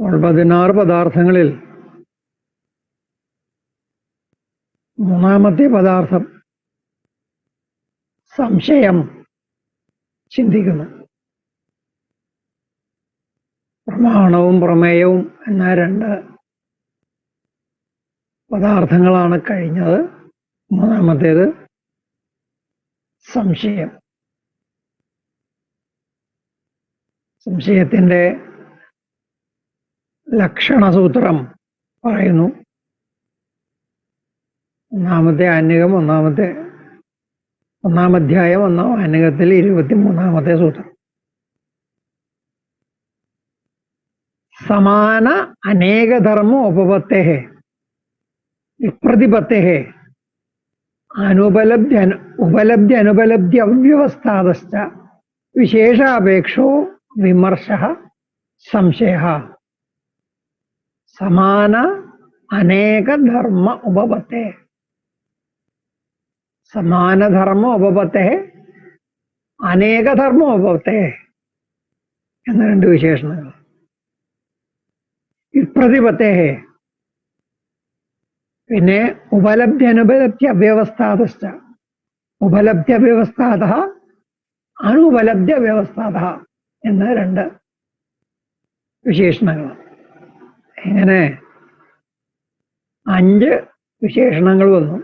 16 പദാർത്ഥങ്ങളിൽ മൂന്നാമത്തെ പദാർത്ഥം സംശയം ചിന്തിക്കുന്നു. പ്രമാണവും പ്രമേയവും എന്ന 2 പദാർത്ഥങ്ങളാണ് കഴിഞ്ഞത്. മൂന്നാമത്തേത് സംശയം. സംശയത്തിൻ്റെ ലക്ഷണസൂത്രം പറയുന്നു. ഒന്നാമത്തെ ആന്യകം ഒന്നാം അധ്യായം 1-ാം ആന്യകത്തിൽ 23-ാമത്തെ സൂത്രം. സമാന അനേകധർമ്മ ഉപപത്തേ വിപ്രതിപത്തേ ഉപലബ്ധി അനുപലബ്ധി അവ്യവസ്ഥാതശ്ച വിശേഷാപേക്ഷോ വിമർശഃ സംശയഃ. സമാന അനേകധർമ്മ ഉപപത്തേ, സമാനധർമ്മ ഉപപത്തേ, അനേകധർമ്മ ഉപപത്തേ എന്ന 2 വിശേഷണങ്ങൾ. വിപ്രതിപത്തേ, പിന്നെ ഉപലബ്ധി അനുപലബ്ധി അവ്യവസ്ഥാതശ്ച, ഉപലബ്ധി അവ്യവസ്ഥാതഃ അനുപലബ്ധി അവ്യവസ്ഥാതഃ എന്ന 2 വിശേഷണങ്ങൾ. ഇങ്ങനെ 5 വിശേഷണങ്ങൾ വന്നു.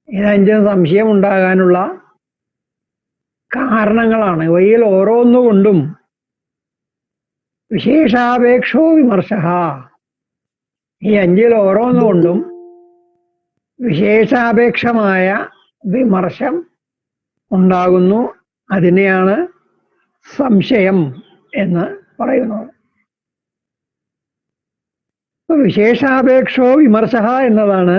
ഇത് 5 സംശയം ഉണ്ടാകാനുള്ള കാരണങ്ങളാണ്. ഇവയിൽ ഓരോന്നുകൊണ്ടും വിശേഷാപേക്ഷോ വിമർശഃ, ഈ 5-ൽ ഓരോന്നുകൊണ്ടും വിശേഷാപേക്ഷമായ വിമർശം ഉണ്ടാകുന്നു. അതിനെയാണ് സംശയം എന്ന് പറയുന്നത്. വിശേഷാപേക്ഷോ വിമർശഃ എന്നതാണ്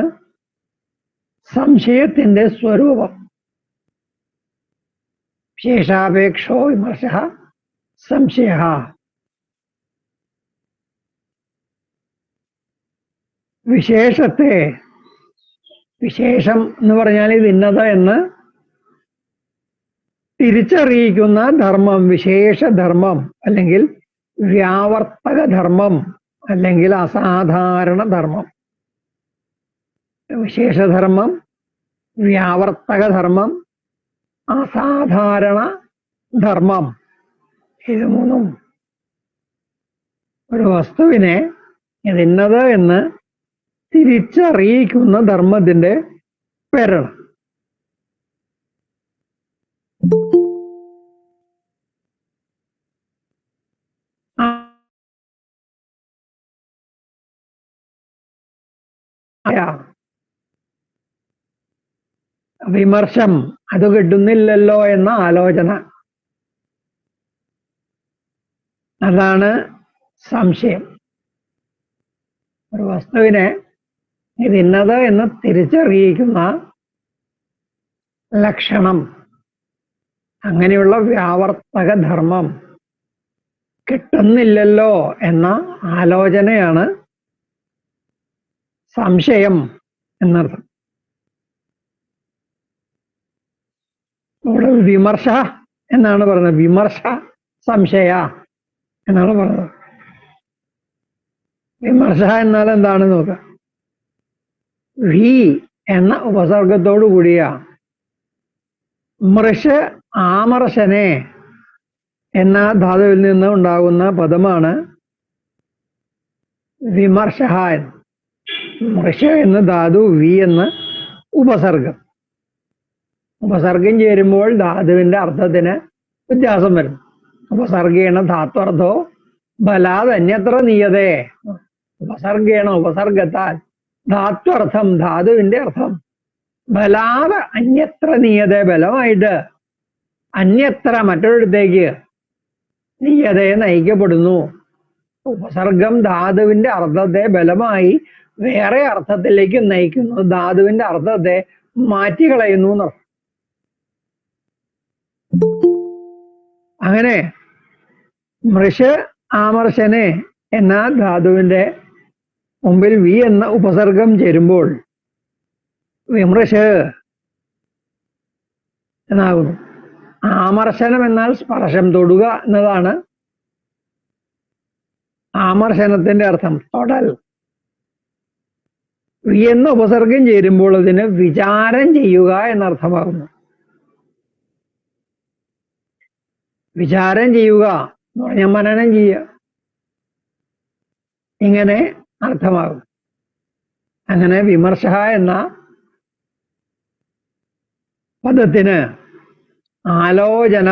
സംശയത്തിൻ്റെ സ്വരൂപം. വിശേഷാപേക്ഷോ വിമർശഃ സംശയഃ. വിശേഷത്തെ, വിശേഷം എന്ന് പറഞ്ഞാൽ ഇത് ഇന്നത് എന്ന് തിരിച്ചറിയിക്കുന്ന ധർമ്മം, വിശേഷധർമ്മം അല്ലെങ്കിൽ വ്യാവർത്തക ധർമ്മം അല്ലെങ്കിൽ അസാധാരണ ധർമ്മം. വിശേഷധർമ്മം, വ്യാവർത്തക ധർമ്മം, അസാധാരണ ധർമ്മം, ഇത് 3 ഒരു വസ്തുവിനെ ഇതിന്നത് എന്ന് തിരിച്ചറിയിക്കുന്ന ധർമ്മത്തിന്റെ പേരാണ്. വിമർശം, അത് കിട്ടുന്നില്ലല്ലോ എന്ന ആലോചന, അതാണ് സംശയം. ഒരു വസ്തുവിനെ ഇതിന്നത് എന്ന് തിരിച്ചറിയിക്കുന്ന ലക്ഷണം, അങ്ങനെയുള്ള വ്യാവർത്തക ധർമ്മം കിട്ടുന്നില്ലല്ലോ എന്ന ആലോചനയാണ് സംശയം എന്നർത്ഥം. ഇവിടെ വിമർശ എന്നാണ് പറയുന്നത്. വിമർശ സംശയ എന്നാണ് പറയുന്നത്. വിമർശ എന്നാൽ എന്താണ് നോക്കുക. വി എന്ന ഉപസർഗത്തോടു കൂടിയ മൃഷ് ആമർശനെ എന്ന ധാതുവിൽ നിന്ന് ഉണ്ടാകുന്ന പദമാണ് വിമർശ. മൃഷ് എന്ന ധാതു, വി എന്ന ഉപസർഗം. ഉപസർഗം ചേരുമ്പോൾ ധാതുവിന്റെ അർത്ഥത്തിന് വ്യത്യാസം വരും. ഉപസർഗേണ ധാത്വർത്ഥോ ബലാത് അന്യത്ര നീയതേ. ഉപസർഗേണ, ഉപസർഗത്താൽ, ധാത്വർത്ഥം, ധാതുവിന്റെ അർത്ഥം, ബലാത് അന്യത്ര നീയതേ, ബലമായിട്ട് അന്യത്ര മറ്റൊരിടത്തേക്ക് നീയതയെ നയിക്കപ്പെടുന്നു. ഉപസർഗം ധാതുവിന്റെ അർത്ഥത്തെ ബലമായി വേറെ അർത്ഥത്തിലേക്ക് നയിക്കുന്നു. ധാതുവിന്റെ അർത്ഥത്തെ മാറ്റിക്കളയുന്നു എന്നർത്ഥം. അങ്ങനെ മൃഷ് ആമർശനെ എന്ന ധാതുവിന്റെ മുമ്പിൽ വി എന്ന ഉപസർഗം ചേരുമ്പോൾ വിമൃശ് എന്നാകുന്നു. ആമർശനം എന്നാൽ സ്പർശം, തൊടുക എന്നതാണ് ആമർശനത്തിന്റെ അർത്ഥം തൊടൽ. എന്ന് ഉപസർഗം ചേരുമ്പോൾ അതിന് വിചാരം ചെയ്യുക എന്നർത്ഥമാകുന്നു. വിചാരം ചെയ്യുക എന്ന് പറഞ്ഞാൽ മനനം ചെയ്യുക, ഇങ്ങനെ അർത്ഥമാകും. അങ്ങനെ വിമർശ എന്ന പദത്തിന് ആലോചന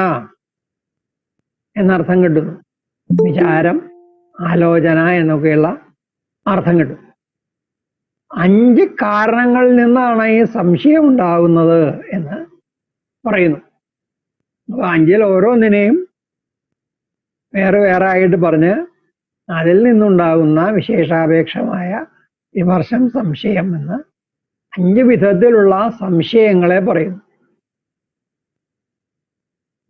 എന്നർത്ഥം കിട്ടുന്നു. വിചാരം, ആലോചന എന്നൊക്കെയുള്ള അർത്ഥം കിട്ടും. 5 കാരണങ്ങളിൽ നിന്നാണ് ഈ സംശയം ഉണ്ടാകുന്നത് എന്ന് പറയുന്നു. അപ്പൊ 5-ൽ ഓരോന്നിനെയും വേറെ വേറെ ആയിട്ട് പറഞ്ഞ് അതിൽ നിന്നുണ്ടാകുന്ന വിശേഷാപേക്ഷമായ വിമർശം, സംശയം എന്ന് 5 വിധത്തിലുള്ള സംശയങ്ങളെ പറയുന്നു.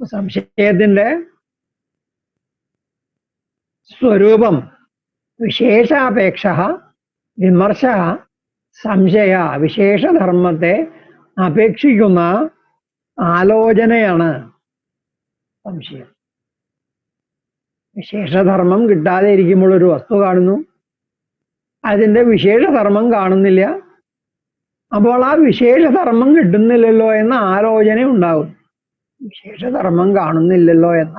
സംശയത്തിന്റെ സ്വരൂപം വിശേഷാപേക്ഷ, വിമർശ, സംശയ, വിശേഷധർമ്മത്തെ അപേക്ഷിക്കുന്ന ആലോചനയാണ് സംശയം. വിശേഷധർമ്മം കിട്ടാതെ ഇരിക്കുമ്പോൾ ഒരു വസ്തു കാണുന്നു, അതിൻ്റെ വിശേഷധർമ്മം കാണുന്നില്ല. അപ്പോൾ ആ വിശേഷധർമ്മം കിട്ടുന്നില്ലല്ലോ എന്ന ആലോചന ഉണ്ടാകും. വിശേഷധർമ്മം കാണുന്നില്ലല്ലോ എന്ന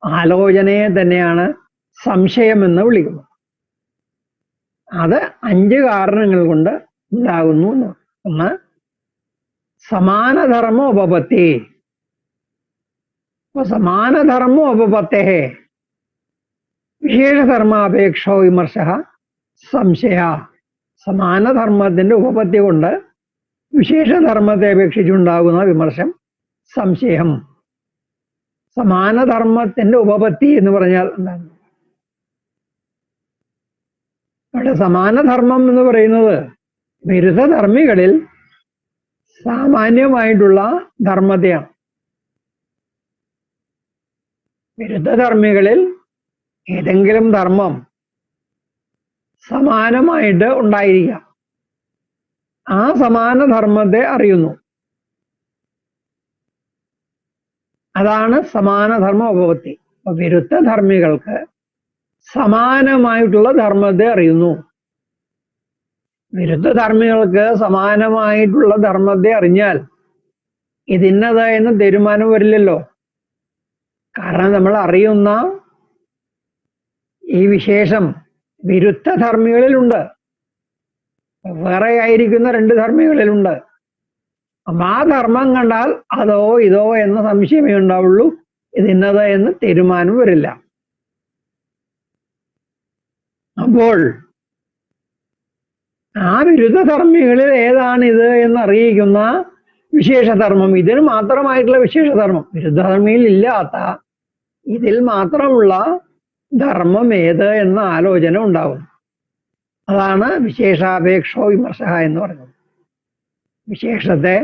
ആലോചനയെ തന്നെയാണ് സംശയം എന്ന് വിളിക്കുന്നത്. അത് 5 കാരണങ്ങൾ കൊണ്ട് ഉണ്ടാകുന്നു. ഒന്ന്, സമാനധർമ്മ ഉപപത്തി. സമാനധർമ്മ ഉപപത്തേ വിശേഷധർമാപേക്ഷോ വിമർശ സംശയ. സമാനധർമ്മത്തിന്റെ ഉപപത്തി കൊണ്ട് വിശേഷധർമ്മത്തെ അപേക്ഷിച്ചുണ്ടാകുന്ന വിമർശം, സംശയം. സമാനധർമ്മത്തിന്റെ ഉപപത്തി എന്ന് പറഞ്ഞാൽ എന്താണ്? അവിടെ സമാനധർമ്മം എന്ന് പറയുന്നത് വിരുദ്ധധർമ്മികളിൽ സാമാന്യമായിട്ടുള്ള ധർമ്മത്തെയാണ്. വിരുദ്ധധർമ്മികളിൽ ഏതെങ്കിലും ധർമ്മം സമാനമായിട്ട് ഉണ്ടായിരിക്കാം. ആ സമാന ധർമ്മത്തെ അറിയുന്നു. അതാണ് സമാനധർമ്മ ഉപപത്തി. അപ്പൊ വിരുദ്ധധർമ്മികൾക്ക് സമാനമായിട്ടുള്ള ധർമ്മത്തെ അറിയുന്നു. വിരുദ്ധധർമ്മികൾക്ക് സമാനമായിട്ടുള്ള ധർമ്മത്തെ അറിഞ്ഞാൽ ഇതിന്നത് എന്ന് തീരുമാനം വരില്ലല്ലോ. കാരണം നമ്മൾ അറിയുന്ന ഈ വിശേഷം വിരുദ്ധധർമ്മികളിലുണ്ട്, വേറെ ആയിരിക്കുന്ന 2 ധർമ്മികളിലുണ്ട്. അപ്പം ആ ധർമ്മം കണ്ടാൽ അതോ ഇതോ എന്ന സംശയമേ ഉണ്ടാവുള്ളൂ, ഇതിന്നത് എന്ന് തീരുമാനം വരില്ല. അപ്പോൾ ആ വിരുദ്ധധർമ്മികളിൽ ഏതാണിത് എന്നറിയിക്കുന്ന വിശേഷധർമ്മം, ഇതിന് മാത്രമായിട്ടുള്ള വിശേഷധർമ്മം, വിരുദ്ധധർമ്മിയിൽ ഇല്ലാത്ത ഇതിൽ മാത്രമുള്ള ധർമ്മം ഏത് എന്ന ആലോചന ഉണ്ടാകും. അതാണ് വിശേഷാപേക്ഷോ വിമർശ എന്ന് പറയുന്നത്. വിശേഷത്തെ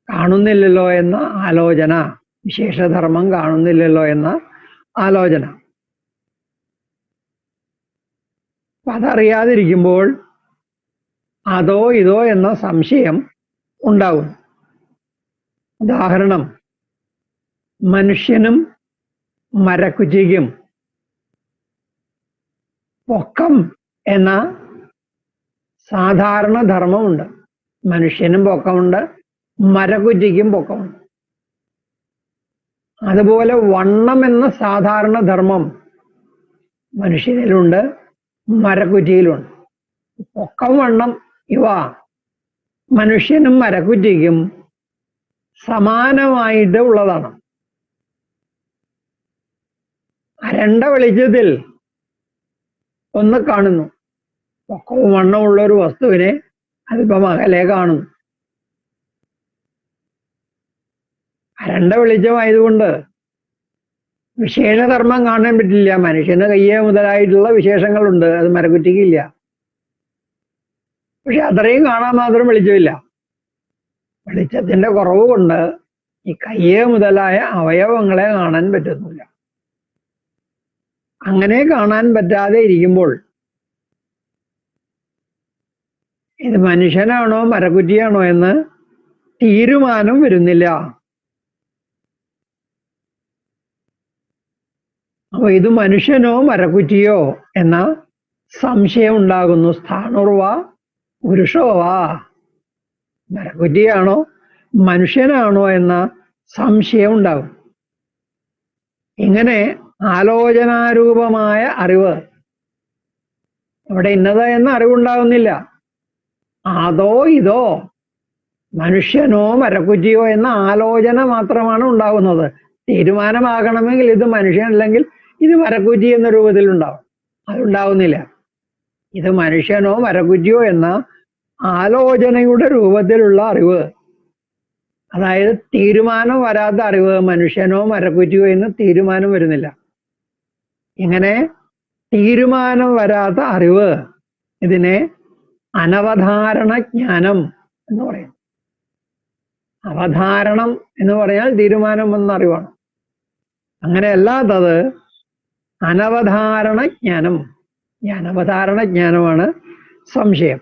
കാണുന്നില്ലല്ലോ എന്ന ആലോചന, വിശേഷധർമ്മം കാണുന്നില്ലല്ലോ എന്ന ആലോചന. അതറിയാതിരിക്കുമ്പോൾ അതോ ഇതോ എന്ന സംശയം ഉണ്ടാകും. ഉദാഹരണം, മനുഷ്യനും മരക്കുറ്റിക്കും പൊക്കം എന്ന സാധാരണ ധർമ്മമുണ്ട്. മനുഷ്യനും പൊക്കമുണ്ട്, മരക്കുറ്റിക്കും പൊക്കമുണ്ട്. അതുപോലെ വണ്ണം എന്ന സാധാരണ ധർമ്മം മനുഷ്യനിലുണ്ട്, മരക്കുറ്റിയിലുണ്ട്. പൊക്കം, വണ്ണം ഇവ മനുഷ്യനും മരക്കുറ്റിക്കും സമാനമായിട്ട് ഉള്ളതാണ്. അരണ്ട വെളിച്ചത്തിൽ ഒന്ന് കാണുന്നു, പൊക്കവും വണ്ണമുള്ള ഒരു വസ്തുവിനെ അതിപ്പം അകലെ കാണുന്നു. അരണ്ട വെളിച്ചമായതുകൊണ്ട് വിശേഷധർമ്മം കാണാൻ പറ്റില്ല. മനുഷ്യന് കയ്യെ മുതലായിട്ടുള്ള വിശേഷങ്ങളുണ്ട്, അത് മരക്കുറ്റിക്കില്ല. പക്ഷെ അത്രയും കാണാൻ മാത്രം വെളിച്ചമില്ല. വെളിച്ചത്തിന്റെ കുറവ് കൊണ്ട് ഈ കയ്യെ മുതലായ അവയവങ്ങളെ കാണാൻ പറ്റുന്നില്ല. അങ്ങനെ കാണാൻ പറ്റാതെ ഇരിക്കുമ്പോൾ ഇത് മനുഷ്യനാണോ മരക്കുറ്റിയാണോ എന്ന് തീരുമാനം വരുന്നില്ല. അപ്പൊ ഇത് മനുഷ്യനോ മരക്കുറ്റിയോ എന്ന സംശയം ഉണ്ടാകുന്നു. സ്ഥാണുർവ പുരുഷോവാ, മരക്കുറ്റിയാണോ മനുഷ്യനാണോ എന്ന സംശയം ഉണ്ടാകും. ഇങ്ങനെ ആലോചനാരൂപമായ അറിവ്, അവിടെ ഇന്നത് എന്ന അറിവുണ്ടാകുന്നില്ല. അതോ ഇതോ, മനുഷ്യനോ മരക്കുറ്റിയോ എന്ന ആലോചന മാത്രമാണ് ഉണ്ടാകുന്നത്. തീരുമാനമാകണമെങ്കിൽ ഇത് മനുഷ്യൻ അല്ലെങ്കിൽ ഇത് മരക്കുറ്റി എന്ന രൂപത്തിൽ ഉണ്ടാവും. അതുണ്ടാവുന്നില്ല. ഇത് മനുഷ്യനോ മരക്കുറ്റിയോ എന്ന ആലോചനയുടെ രൂപത്തിലുള്ള അറിവ്, അതായത് തീരുമാനം വരാത്ത അറിവ്, മനുഷ്യനോ മരക്കുറ്റിയോ എന്ന് തീരുമാനം വരുന്നില്ല. ഇങ്ങനെ തീരുമാനം വരാത്ത അറിവ്, ഇതിനെ അനവധാരണ ജ്ഞാനം എന്ന് പറയും. അവധാരണം എന്ന് പറഞ്ഞാൽ തീരുമാനം എന്ന അറിവാണ്. അങ്ങനെ അല്ലാത്തത് അനവധാരണ ജ്ഞാനം. ഈ അനവധാരണ ജ്ഞാനമാണ് സംശയം.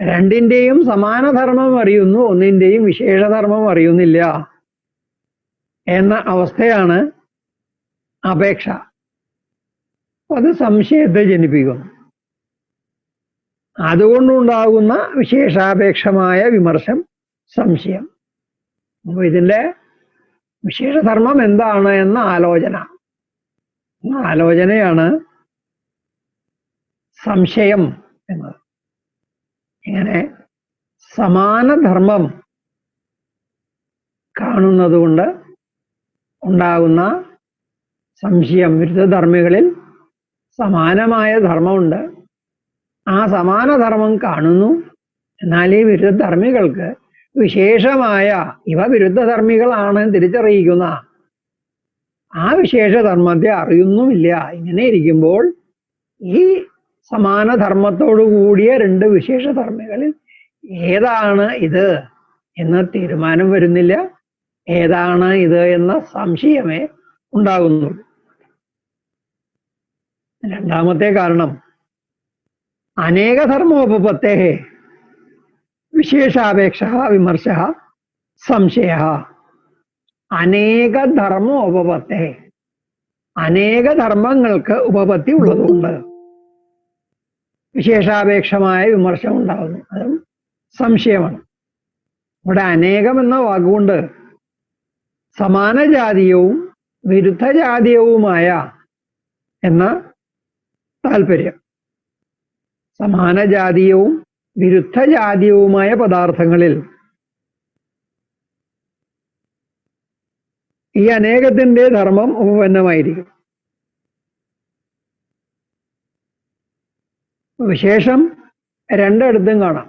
രണ്ടിൻ്റെയും സമാനധർമ്മം അറിയുന്നു, ഒന്നിൻ്റെയും വിശേഷധർമ്മം അറിയുന്നില്ല എന്ന അവസ്ഥയാണ് അപേക്ഷ. അത് സംശയത്തെ ജനിപ്പിക്കുന്നു. അതുകൊണ്ടുണ്ടാകുന്ന വിശേഷാപേക്ഷമായ വിമർശം സംശയം. അപ്പൊ ഇതിൻ്റെ വിശേഷധർമ്മം എന്താണ് എന്ന ആലോചനയാണ് സംശയം എന്നത്. ഇങ്ങനെ സമാനധർമ്മം കാണുന്നത് കൊണ്ട് ഉണ്ടാകുന്ന സംശയം. വിരുദ്ധധർമ്മികളിൽ സമാനമായ ധർമ്മമുണ്ട്, ആ സമാനധർമ്മം കാണുന്നു. എന്നാൽ ഈ വിരുദ്ധധർമ്മികൾക്ക് വിശേഷമായ ഇവ വിരുദ്ധധർമ്മികളാണ് തിരിച്ചറിയിക്കുന്ന ആ വിശേഷധർമ്മത്തെ അറിയുന്നുമില്ല. ഇങ്ങനെ ഇരിക്കുമ്പോൾ ഈ സമാനധർമ്മത്തോടു കൂടിയ രണ്ട് വിശേഷധർമ്മികളിൽ ഏതാണ് ഇത് എന്ന് തീരുമാനം വരുന്നില്ല, ഏതാണ് ഇത് എന്ന സംശയമേ ഉണ്ടാകുന്നുള്ളൂ. രണ്ടാമത്തെ കാരണം അനേകധർമ്മോപപത്തേ വിശേഷാപേക്ഷ വിമർശ സംശയ. അനേകധർമ്മോപപത്തേ, അനേക ധർമ്മങ്ങൾക്ക് ഉപപത്തി ഉള്ളതുകൊണ്ട് വിശേഷാപേക്ഷമായ വിമർശം ഉണ്ടാകുന്നു. അതും സംശയമാണ്. ഇവിടെ അനേകം എന്ന വാക്കുകൊണ്ട് സമാനജാതീയവും വിരുദ്ധജാതീയവുമായ എന്ന താല്പര്യം. സമാനജാതീയവും വിരുദ്ധജാതീയവുമായ പദാർത്ഥങ്ങളിൽ ഈ അനേകത്തിൻ്റെ ധർമ്മം ഉപപന്നമായിരിക്കും. വിശേഷം രണ്ടിടത്തും കാണാം.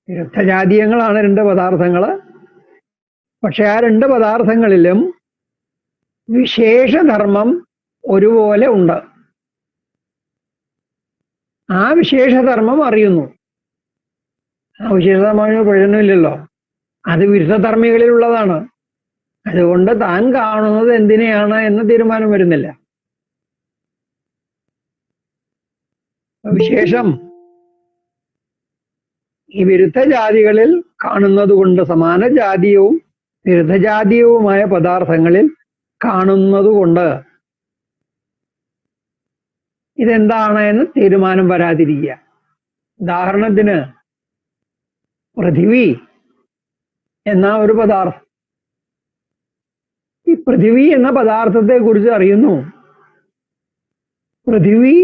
വിരുദ്ധജാതീയങ്ങളാണ് രണ്ട് പദാർത്ഥങ്ങൾ. പക്ഷെ ആ രണ്ട് പദാർത്ഥങ്ങളിലും വിശേഷധർമ്മം ഒരുപോലെ ഉണ്ട്. ആ വിശേഷധർമ്മം അറിയുന്നു. ആ വിശേഷധർമ്മം പ്രയോജനമില്ലല്ലോ, അത് വിരുദ്ധധർമ്മികളിലുള്ളതാണ്. അതുകൊണ്ട് താൻ കാണുന്നത് എന്തിനെയാണ് എന്ന് തീരുമാനം വരുന്നില്ല. വിശേഷം ഈ വിരുദ്ധജാതികളിൽ കാണുന്നത് കൊണ്ട്, സമാന ജാതീയവും വിരുദ്ധജാതീയവുമായ പദാർത്ഥങ്ങളിൽ കാണുന്നത് കൊണ്ട് ഇതെന്താണ് എന്ന് തീരുമാനം വരാതിരിക്കുക. ഉദാഹരണത്തിന് പൃഥിവി എന്ന ഒരു പദാർത്ഥം. ഈ പൃഥിവി എന്ന പദാർത്ഥത്തെ കുറിച്ച് അറിയുന്നു. പൃഥിവി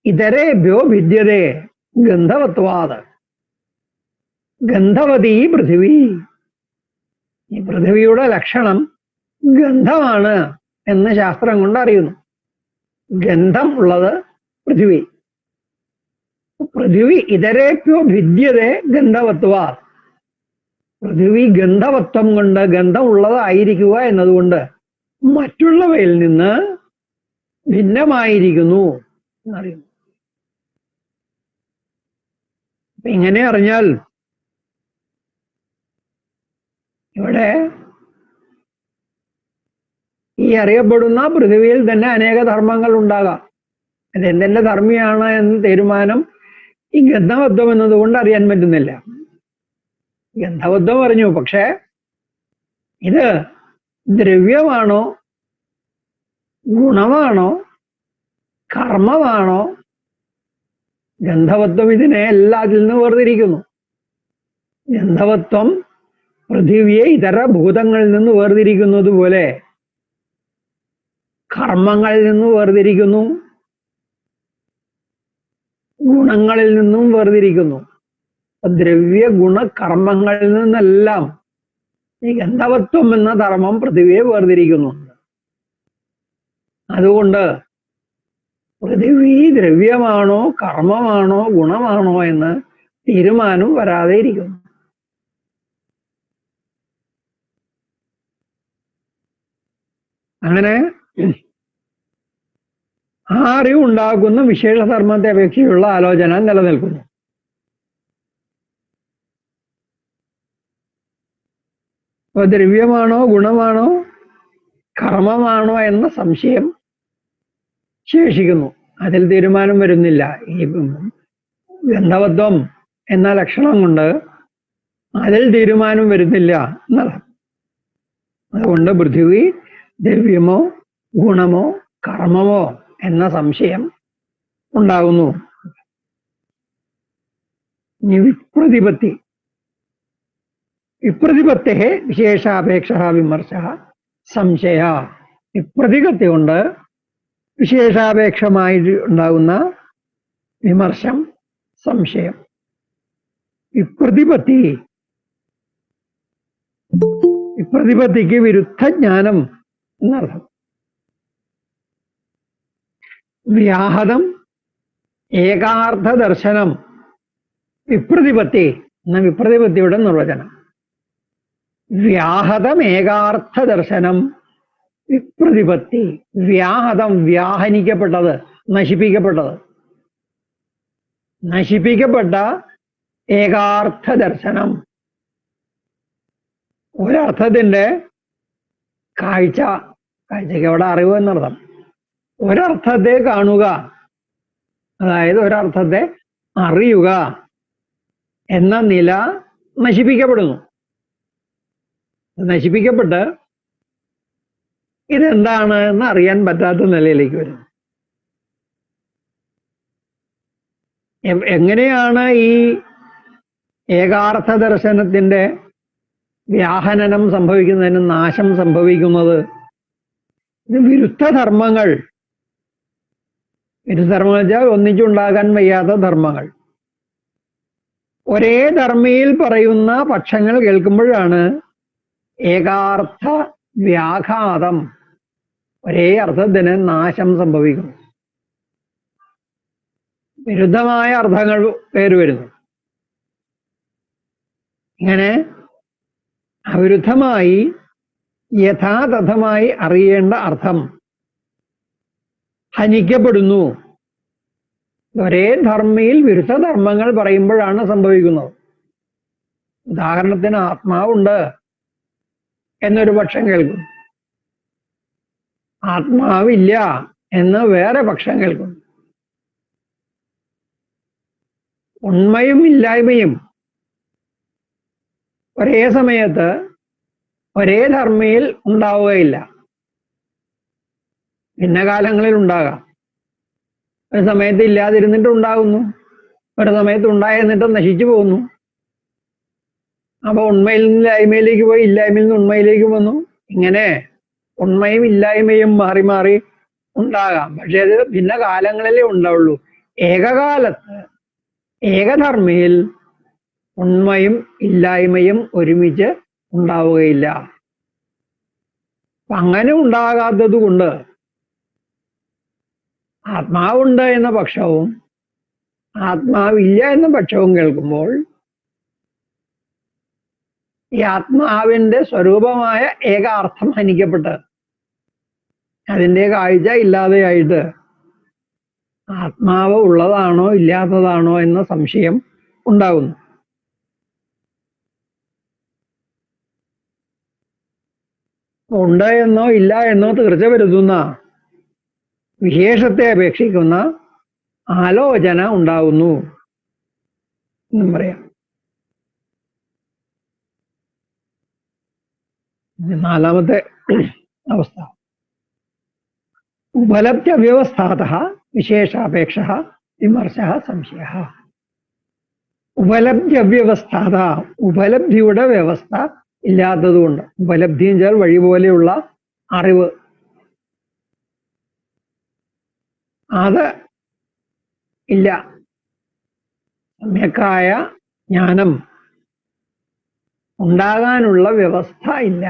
ഇതരേഭ്യോ ഭിദ്യതേ ഗന്ധവത്വാത്. ഗന്ധവതി പൃഥിവി. ഈ പൃഥിവിയുടെ ലക്ഷണം ഗന്ധമാണ് എന്ന് ശാസ്ത്രം കൊണ്ട് അറിയുന്നു. ഗന്ധം ഉള്ളത് പൃഥിവി. പൃഥിവി ഇതരേഭ്യോ ഭിദ്യതേ ഗന്ധവത്വാ. പൃഥിവി ഗന്ധവത്വം കൊണ്ട്, ഗന്ധം ഉള്ളതായിരിക്കുക എന്നതുകൊണ്ട് മറ്റുള്ളവയിൽ നിന്ന് ഭിന്നമായിരിക്കുന്നു എന്നറിയുന്നു. ഇങ്ങനെ അറിഞ്ഞാൽ ഇവിടെ ഈ അറിയപ്പെടുന്ന പൃഥിവിയിൽ തന്നെ അനേക ധർമ്മങ്ങൾ ഉണ്ടാകാം. അത് എന്തെന്റെ ധർമ്മിയാണ് എന്ന് തീരുമാനം ഈ ഗന്ധവത്വം എന്നതുകൊണ്ട് അറിയാൻ പറ്റുന്നില്ല. ഗന്ധവത്വം പറഞ്ഞു, പക്ഷെ ഇത് ദ്രവ്യമാണോ, ഗുണമാണോ, കർമ്മമാണോ? ഗന്ധവത്വം ഇതിനെ എല്ലാത്തിൽ നിന്ന് വേർതിരിക്കുന്നു. ഗന്ധവത്വം പൃഥിവിയെ ഇതര ഭൂതങ്ങളിൽ നിന്ന് വേർതിരിക്കുന്നത് പോലെ കർമ്മങ്ങളിൽ നിന്ന് വേർതിരിക്കുന്നു, ഗുണങ്ങളിൽ നിന്നും വേർതിരിക്കുന്നു. ദ്രവ്യ ഗുണ കർമ്മങ്ങളിൽ നിന്നെല്ലാം ഈ ഗന്ധവത്വം എന്ന ധർമ്മം പൃഥിവിയെ വേർതിരിക്കുന്നുണ്ട്. അതുകൊണ്ട് പൃഥിവി ദ്രവ്യമാണോ, കർമ്മമാണോ, ഗുണമാണോ എന്ന് തീരുമാനം വരാതെ ഇരിക്കുന്നു. അങ്ങനെ ആ അറിവുണ്ടാക്കുന്ന വിശേഷധർമ്മത്തെ അപേക്ഷിച്ചുള്ള ആലോചന നിലനിൽക്കുന്നു. അപ്പൊ ദ്രവ്യമാണോ, ഗുണമാണോ, കർമ്മമാണോ എന്ന സംശയം ശേഷിക്കുന്നു. അതിൽ തീരുമാനം വരുന്നില്ല. ഈ ഗന്ധവത്വം എന്ന ലക്ഷണം കൊണ്ട് അതിൽ തീരുമാനം വരുന്നില്ല എന്നതാണ്. അതുകൊണ്ട് പൃഥ്വി ദ്രവ്യമോ, ഗുണമോ, കർമ്മമോ എന്ന സംശയം ഉണ്ടാകുന്നു. ഇനി വിപ്രതിപത്തി. വിപ്രതിപത്തെ വിശേഷാപേക്ഷ വിമർശ സംശയ. വിപ്രതിപത്തി കൊണ്ട് വിശേഷാപേക്ഷമായി ഉണ്ടാകുന്ന വിമർശം, സംശയം. വിപ്രതിപത്തി, വിപ്രതിപത്തിക്ക് വിരുദ്ധ ജ്ഞാനം എന്നർത്ഥം. വ്യാഹതം ഏകാർത്ഥ ദർശനം. വിപ്രതിപത്തി എന്ന വിപ്രതിപത്തിയുടെ നിർവചനം. വ്യാഹതം ഏകാർത്ഥ ദർശനം. വിപ്രതിപത്തി, വ്യാഹതം വ്യാഹനിക്കപ്പെട്ടത്, നശിപ്പിക്കപ്പെട്ടത്, നശിപ്പിക്കപ്പെട്ട ഏകാർത്ഥ ദർശനം. ഒരർത്ഥത്തിന്റെ കാഴ്ചയ്ക്ക് അവിടെ അറിവ് എന്നർത്ഥം. ഒരർത്ഥത്തെ കാണുക, അതായത് ഒരർത്ഥത്തെ അറിയുക എന്ന നില നശിപ്പിക്കപ്പെടുന്നു. നശിപ്പിക്കപ്പെട്ട് ഇതെന്താണ് എന്ന് അറിയാൻ പറ്റാത്ത നിലയിലേക്ക് വരുന്നു. എങ്ങനെയാണ് ഈ ഏകാർത്ഥ ദർശനത്തിന്റെ വ്യാഹനനം സംഭവിക്കുന്നതിന് നാശം സംഭവിക്കുന്നത്? ഇത് വിരുദ്ധധർമ്മങ്ങൾ. വിരുദ്ധധർമ്മങ്ങൾ വെച്ചാൽ ഒന്നിച്ചുണ്ടാകാൻ വയ്യാത്ത ധർമ്മങ്ങൾ. ഒരേ ധർമ്മിയിൽ പറയുന്ന പക്ഷങ്ങൾ കേൾക്കുമ്പോഴാണ് ഏകാർത്ഥ വ്യാഘാതം, ഒരേ അർത്ഥത്തിന് നാശം സംഭവിക്കുന്നു. വിരുദ്ധമായ അർത്ഥങ്ങൾ പേര് വരുന്നു. ഇങ്ങനെ അവിരുദ്ധമായി യഥാതഥമായി അറിയേണ്ട അർത്ഥം ഹനിക്കപ്പെടുന്നു. ഒരേ ധർമ്മിയിൽ വിരുദ്ധ ധർമ്മങ്ങൾ പറയുമ്പോഴാണ് സംഭവിക്കുന്നത്. ഉദാഹരണത്തിന് ആത്മാവുണ്ട് എന്നൊരു പക്ഷം കേൾക്കും, ആത്മാവില്ല എന്ന് വേറെ പക്ഷം കേൾക്കും. ഉണ്മയും ഇല്ലായ്മയും ഒരേ സമയത്ത് ഒരേ ധർമ്മിയിൽ ഉണ്ടാവുകയില്ല. ഭിന്നകാലങ്ങളിൽ ഉണ്ടാകാം. ഒരു സമയത്ത് ഇല്ലാതിരുന്നിട്ട് ഉണ്ടാകുന്നു, ഒരു സമയത്ത് ഉണ്ടായിരുന്നിട്ട് നശിച്ചു പോകുന്നു. അപ്പൊ ഉണ്മയിൽ നിന്ന് ഇല്ലായ്മയിലേക്ക് പോയി, ഇല്ലായ്മയിൽ നിന്ന് ഉണ്മയിലേക്ക് വന്നു. ഇങ്ങനെ ഉണ്മയും ഇല്ലായ്മയും മാറി മാറി ഉണ്ടാകാം. പക്ഷെ അത് ഭിന്ന കാലങ്ങളിലേ ഉണ്ടാവുള്ളൂ. ഏകകാലത്ത് ഏകധർമ്മിയിൽ ഉണ്മയും ഇല്ലായ്മയും ഒരുമിച്ച് ഉണ്ടാവുകയില്ല. അപ്പൊ അങ്ങനെ ഉണ്ടാകാത്തത് കൊണ്ട് ആത്മാവുണ്ട് എന്ന പക്ഷവും ആത്മാവില്ല എന്ന പക്ഷവും കേൾക്കുമ്പോൾ ഈ ആത്മാവിന്റെ സ്വരൂപമായ ഏകാർത്ഥം ഹനിക്കപ്പെട്ട് അതിൻ്റെ കാഴ്ച ഇല്ലാതെയായിട്ട് ആത്മാവ് ഉള്ളതാണോ ഇല്ലാത്തതാണോ എന്ന സംശയം ഉണ്ടാകുന്നു. ഉണ്ട് എന്നോ ഇല്ല എന്നോ തീർച്ച വരുത്തുന്ന വിശേഷത്തെ അപേക്ഷിക്കുന്ന ആലോചന ഉണ്ടാകുന്നു എന്നും പറയാം. നാലാമത്തെ അവസ്ഥ. ഉപലബ്ധ്യവ്യവസ്ഥാതഃ വിശേഷാപേക്ഷഃ വിമർശഃ സംശയഃ. ഉപലബ്ധ്യവ്യവസ്ഥാത, ഉപലബ്ധിയുടെ വ്യവസ്ഥ ഇല്ലാത്തതുകൊണ്ട്. ഉപലബ്ധി എന്ന് വെച്ചാൽ വഴി പോലെയുള്ള അറിവ്, അത് ഇല്ല. സമ്യക്കായ ജ്ഞാനം ഉണ്ടാകാനുള്ള വ്യവസ്ഥ ഇല്ല.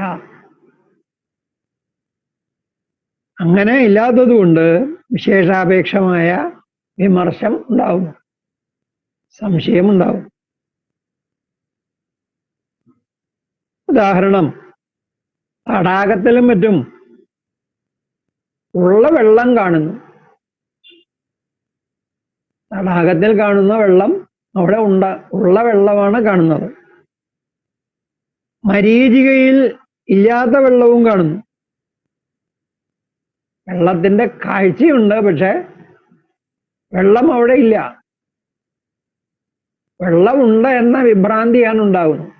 അങ്ങനെ ഇല്ലാത്തതുകൊണ്ട് വിശേഷാപേക്ഷമായ വിമർശം ഉണ്ടാവും, സംശയം ഉണ്ടാവും. ഉദാഹരണം, തടാകത്തിലും മറ്റും ഉള്ള വെള്ളം കാണുന്നു. തടാകത്തിൽ കാണുന്ന വെള്ളം അവിടെ ഉള്ള വെള്ളമാണ് കാണുന്നത്. മരീചികയിൽ ഇല്ലാത്ത വെള്ളവും കാണുന്നു. വെള്ളത്തിന്റെ കാഴ്ചയുണ്ട്, പക്ഷെ വെള്ളം അവിടെ ഇല്ല. വെള്ളമുണ്ട് എന്ന വിഭ്രാന്തിയാണ് ഉണ്ടാകുന്നത്.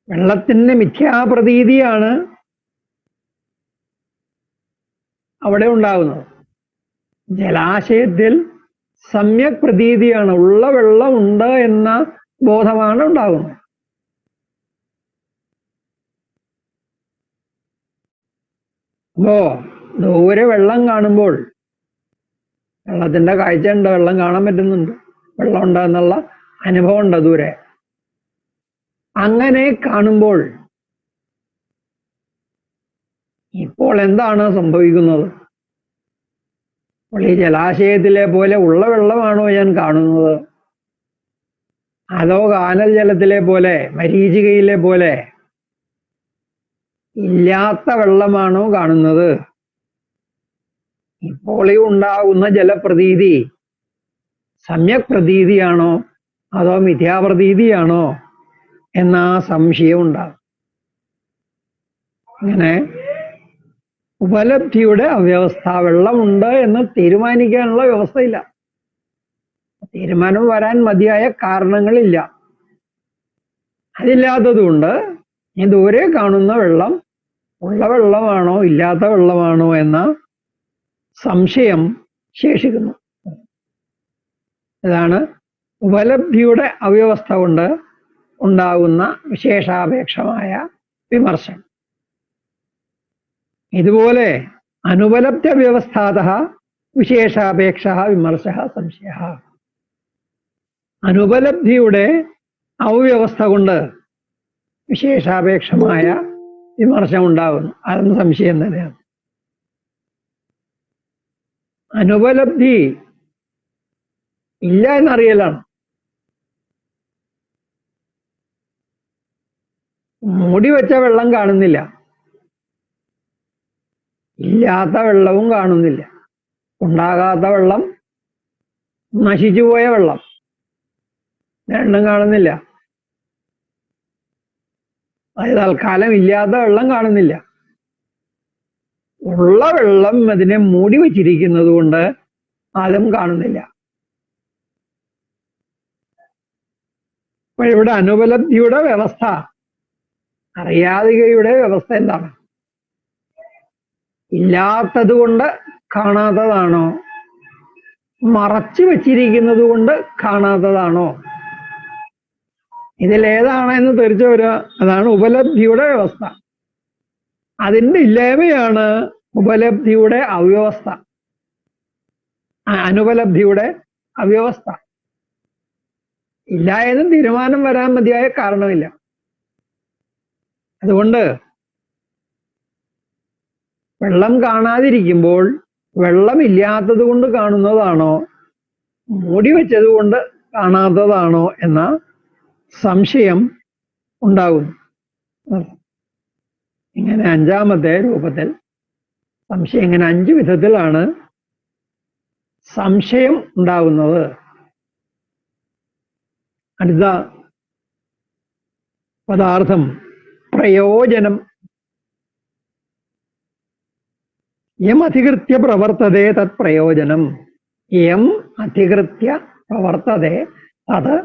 വെള്ളത്തിന്റെ മിഥ്യാപ്രതീതിയാണ് അവിടെ ഉണ്ടാകുന്നത്. ജലാശയത്തിൽ സമ്യക് പ്രതീതിയാണ്, ഉള്ള വെള്ളമുണ്ട് എന്ന ബോധമാണ് ഉണ്ടാകുന്നത്. അപ്പോ ദൂരെ വെള്ളം കാണുമ്പോൾ വെള്ളത്തിന്റെ കാഴ്ച ഉണ്ട്, വെള്ളം കാണാൻ പറ്റുന്നുണ്ട്, വെള്ളം ഉണ്ട് എന്നുള്ള അനുഭവം ഉണ്ട് ദൂരെ. അങ്ങനെ കാണുമ്പോൾ ഇപ്പോൾ എന്താണ് സംഭവിക്കുന്നത്? അപ്പോൾ ഈ ജലാശയത്തിലെ പോലെ ഉള്ള വെള്ളമാണോ ഞാൻ കാണുന്നത്, അതോ കാനൽ ജലത്തിലെ പോലെ, മരീചികയിലെ പോലെ ഇല്ലാത്ത വെള്ളമാണോ കാണുന്നത്? ഇപ്പോൾ ഈ ഉണ്ടാകുന്ന ജലപ്രതീതി സമ്യക് പ്രതീതിയാണോ അതോ മിഥ്യാപ്രതീതിയാണോ എന്ന സംശയം ഉണ്ടാകും. അങ്ങനെ ഉപലബ്ധിയുടെ അവ്യവസ്ഥ, വെള്ളമുണ്ട് എന്ന് തീരുമാനിക്കാനുള്ള വ്യവസ്ഥയില്ല. തീരുമാനം വരാൻ മതിയായ കാരണങ്ങളില്ല. അതില്ലാത്തതുകൊണ്ട് ഈ ദൂരെ കാണുന്ന വെള്ളം ഉള്ള വെള്ളമാണോ ഇല്ലാത്ത വെള്ളമാണോ എന്ന സംശയം ശേഷിക്കുന്നു. ഇതാണ് ഉപലബ്ധിയുടെ അവ്യവസ്ഥ കൊണ്ട് ഉണ്ടാകുന്ന വിശേഷാപേക്ഷമായ വിമർശം. ഇതുപോലെ അനുപലബ്ധ വ്യവസ്ഥാതഃ വിശേഷാപേക്ഷ വിമർശ സംശയ. അനുപലബ്ധിയുടെ അവ്യവസ്ഥ കൊണ്ട് വിശേഷാപേക്ഷമായ വിമർശം ഉണ്ടാകുന്നു. അതും സംശയം തന്നെയാണ്. അനുപലബ്ധി ഇല്ല എന്നറിയലാണ്. മൂടി വെച്ച വെള്ളം കാണുന്നില്ല, ഇല്ലാത്ത വെള്ളവും കാണുന്നില്ല. ഉണ്ടാകാത്ത വെള്ളം, നശിച്ചുപോയ വെള്ളം, രണ്ടും കാണുന്നില്ല. അത് തൽക്കാലം ഇല്ലാത്ത വെള്ളം കാണുന്നില്ല. ഉള്ള വെള്ളം അതിനെ മൂടി വച്ചിരിക്കുന്നത് കൊണ്ട് അതും കാണുന്നില്ല. അപ്പോൾ ഇവിടെ അനുപലബ്ധിയുടെ വ്യവസ്ഥ, അറിയാതികയുടെ വ്യവസ്ഥ എന്താണ്? ഇല്ലാത്തത് കൊണ്ട് കാണാത്തതാണോ, മറച്ചു വച്ചിരിക്കുന്നത് കൊണ്ട് കാണാത്തതാണോ? ഇതിലേതാണ് എന്ന് തിരിച്ചു വരിക. അതാണ് ഉപലബ്ധിയുടെ വ്യവസ്ഥ. അതിൻ്റെ ഇല്ലായ്മയാണ് ഉപലബ്ധിയുടെ അവ്യവസ്ഥ, അനുപലബ്ധിയുടെ അവ്യവസ്ഥ. ഇല്ല എന്നും തീരുമാനം വരാൻ മതിയായ കാരണമില്ല. അതുകൊണ്ട് വെള്ളം കാണാതിരിക്കുമ്പോൾ വെള്ളമില്ലാത്തത് കൊണ്ട് കാണുന്നതാണോ മൂടി വെച്ചത് കൊണ്ട് കാണാത്തതാണോ എന്ന സംശയം ഉണ്ടാകുന്നു. ഇങ്ങനെ അഞ്ചാമത്തെ രൂപത്തിൽ സംശയം, ഇങ്ങനെ 5 വിധത്തിലാണ് സംശയം ഉണ്ടാകുന്നത്. അടുത്ത പദാർത്ഥം പ്രയോജനം. യം അധികൃത്യ പ്രവർത്തതേ തത് പ്രയോജനം. യം അധികൃത്യ പ്രവർത്തതേ തത്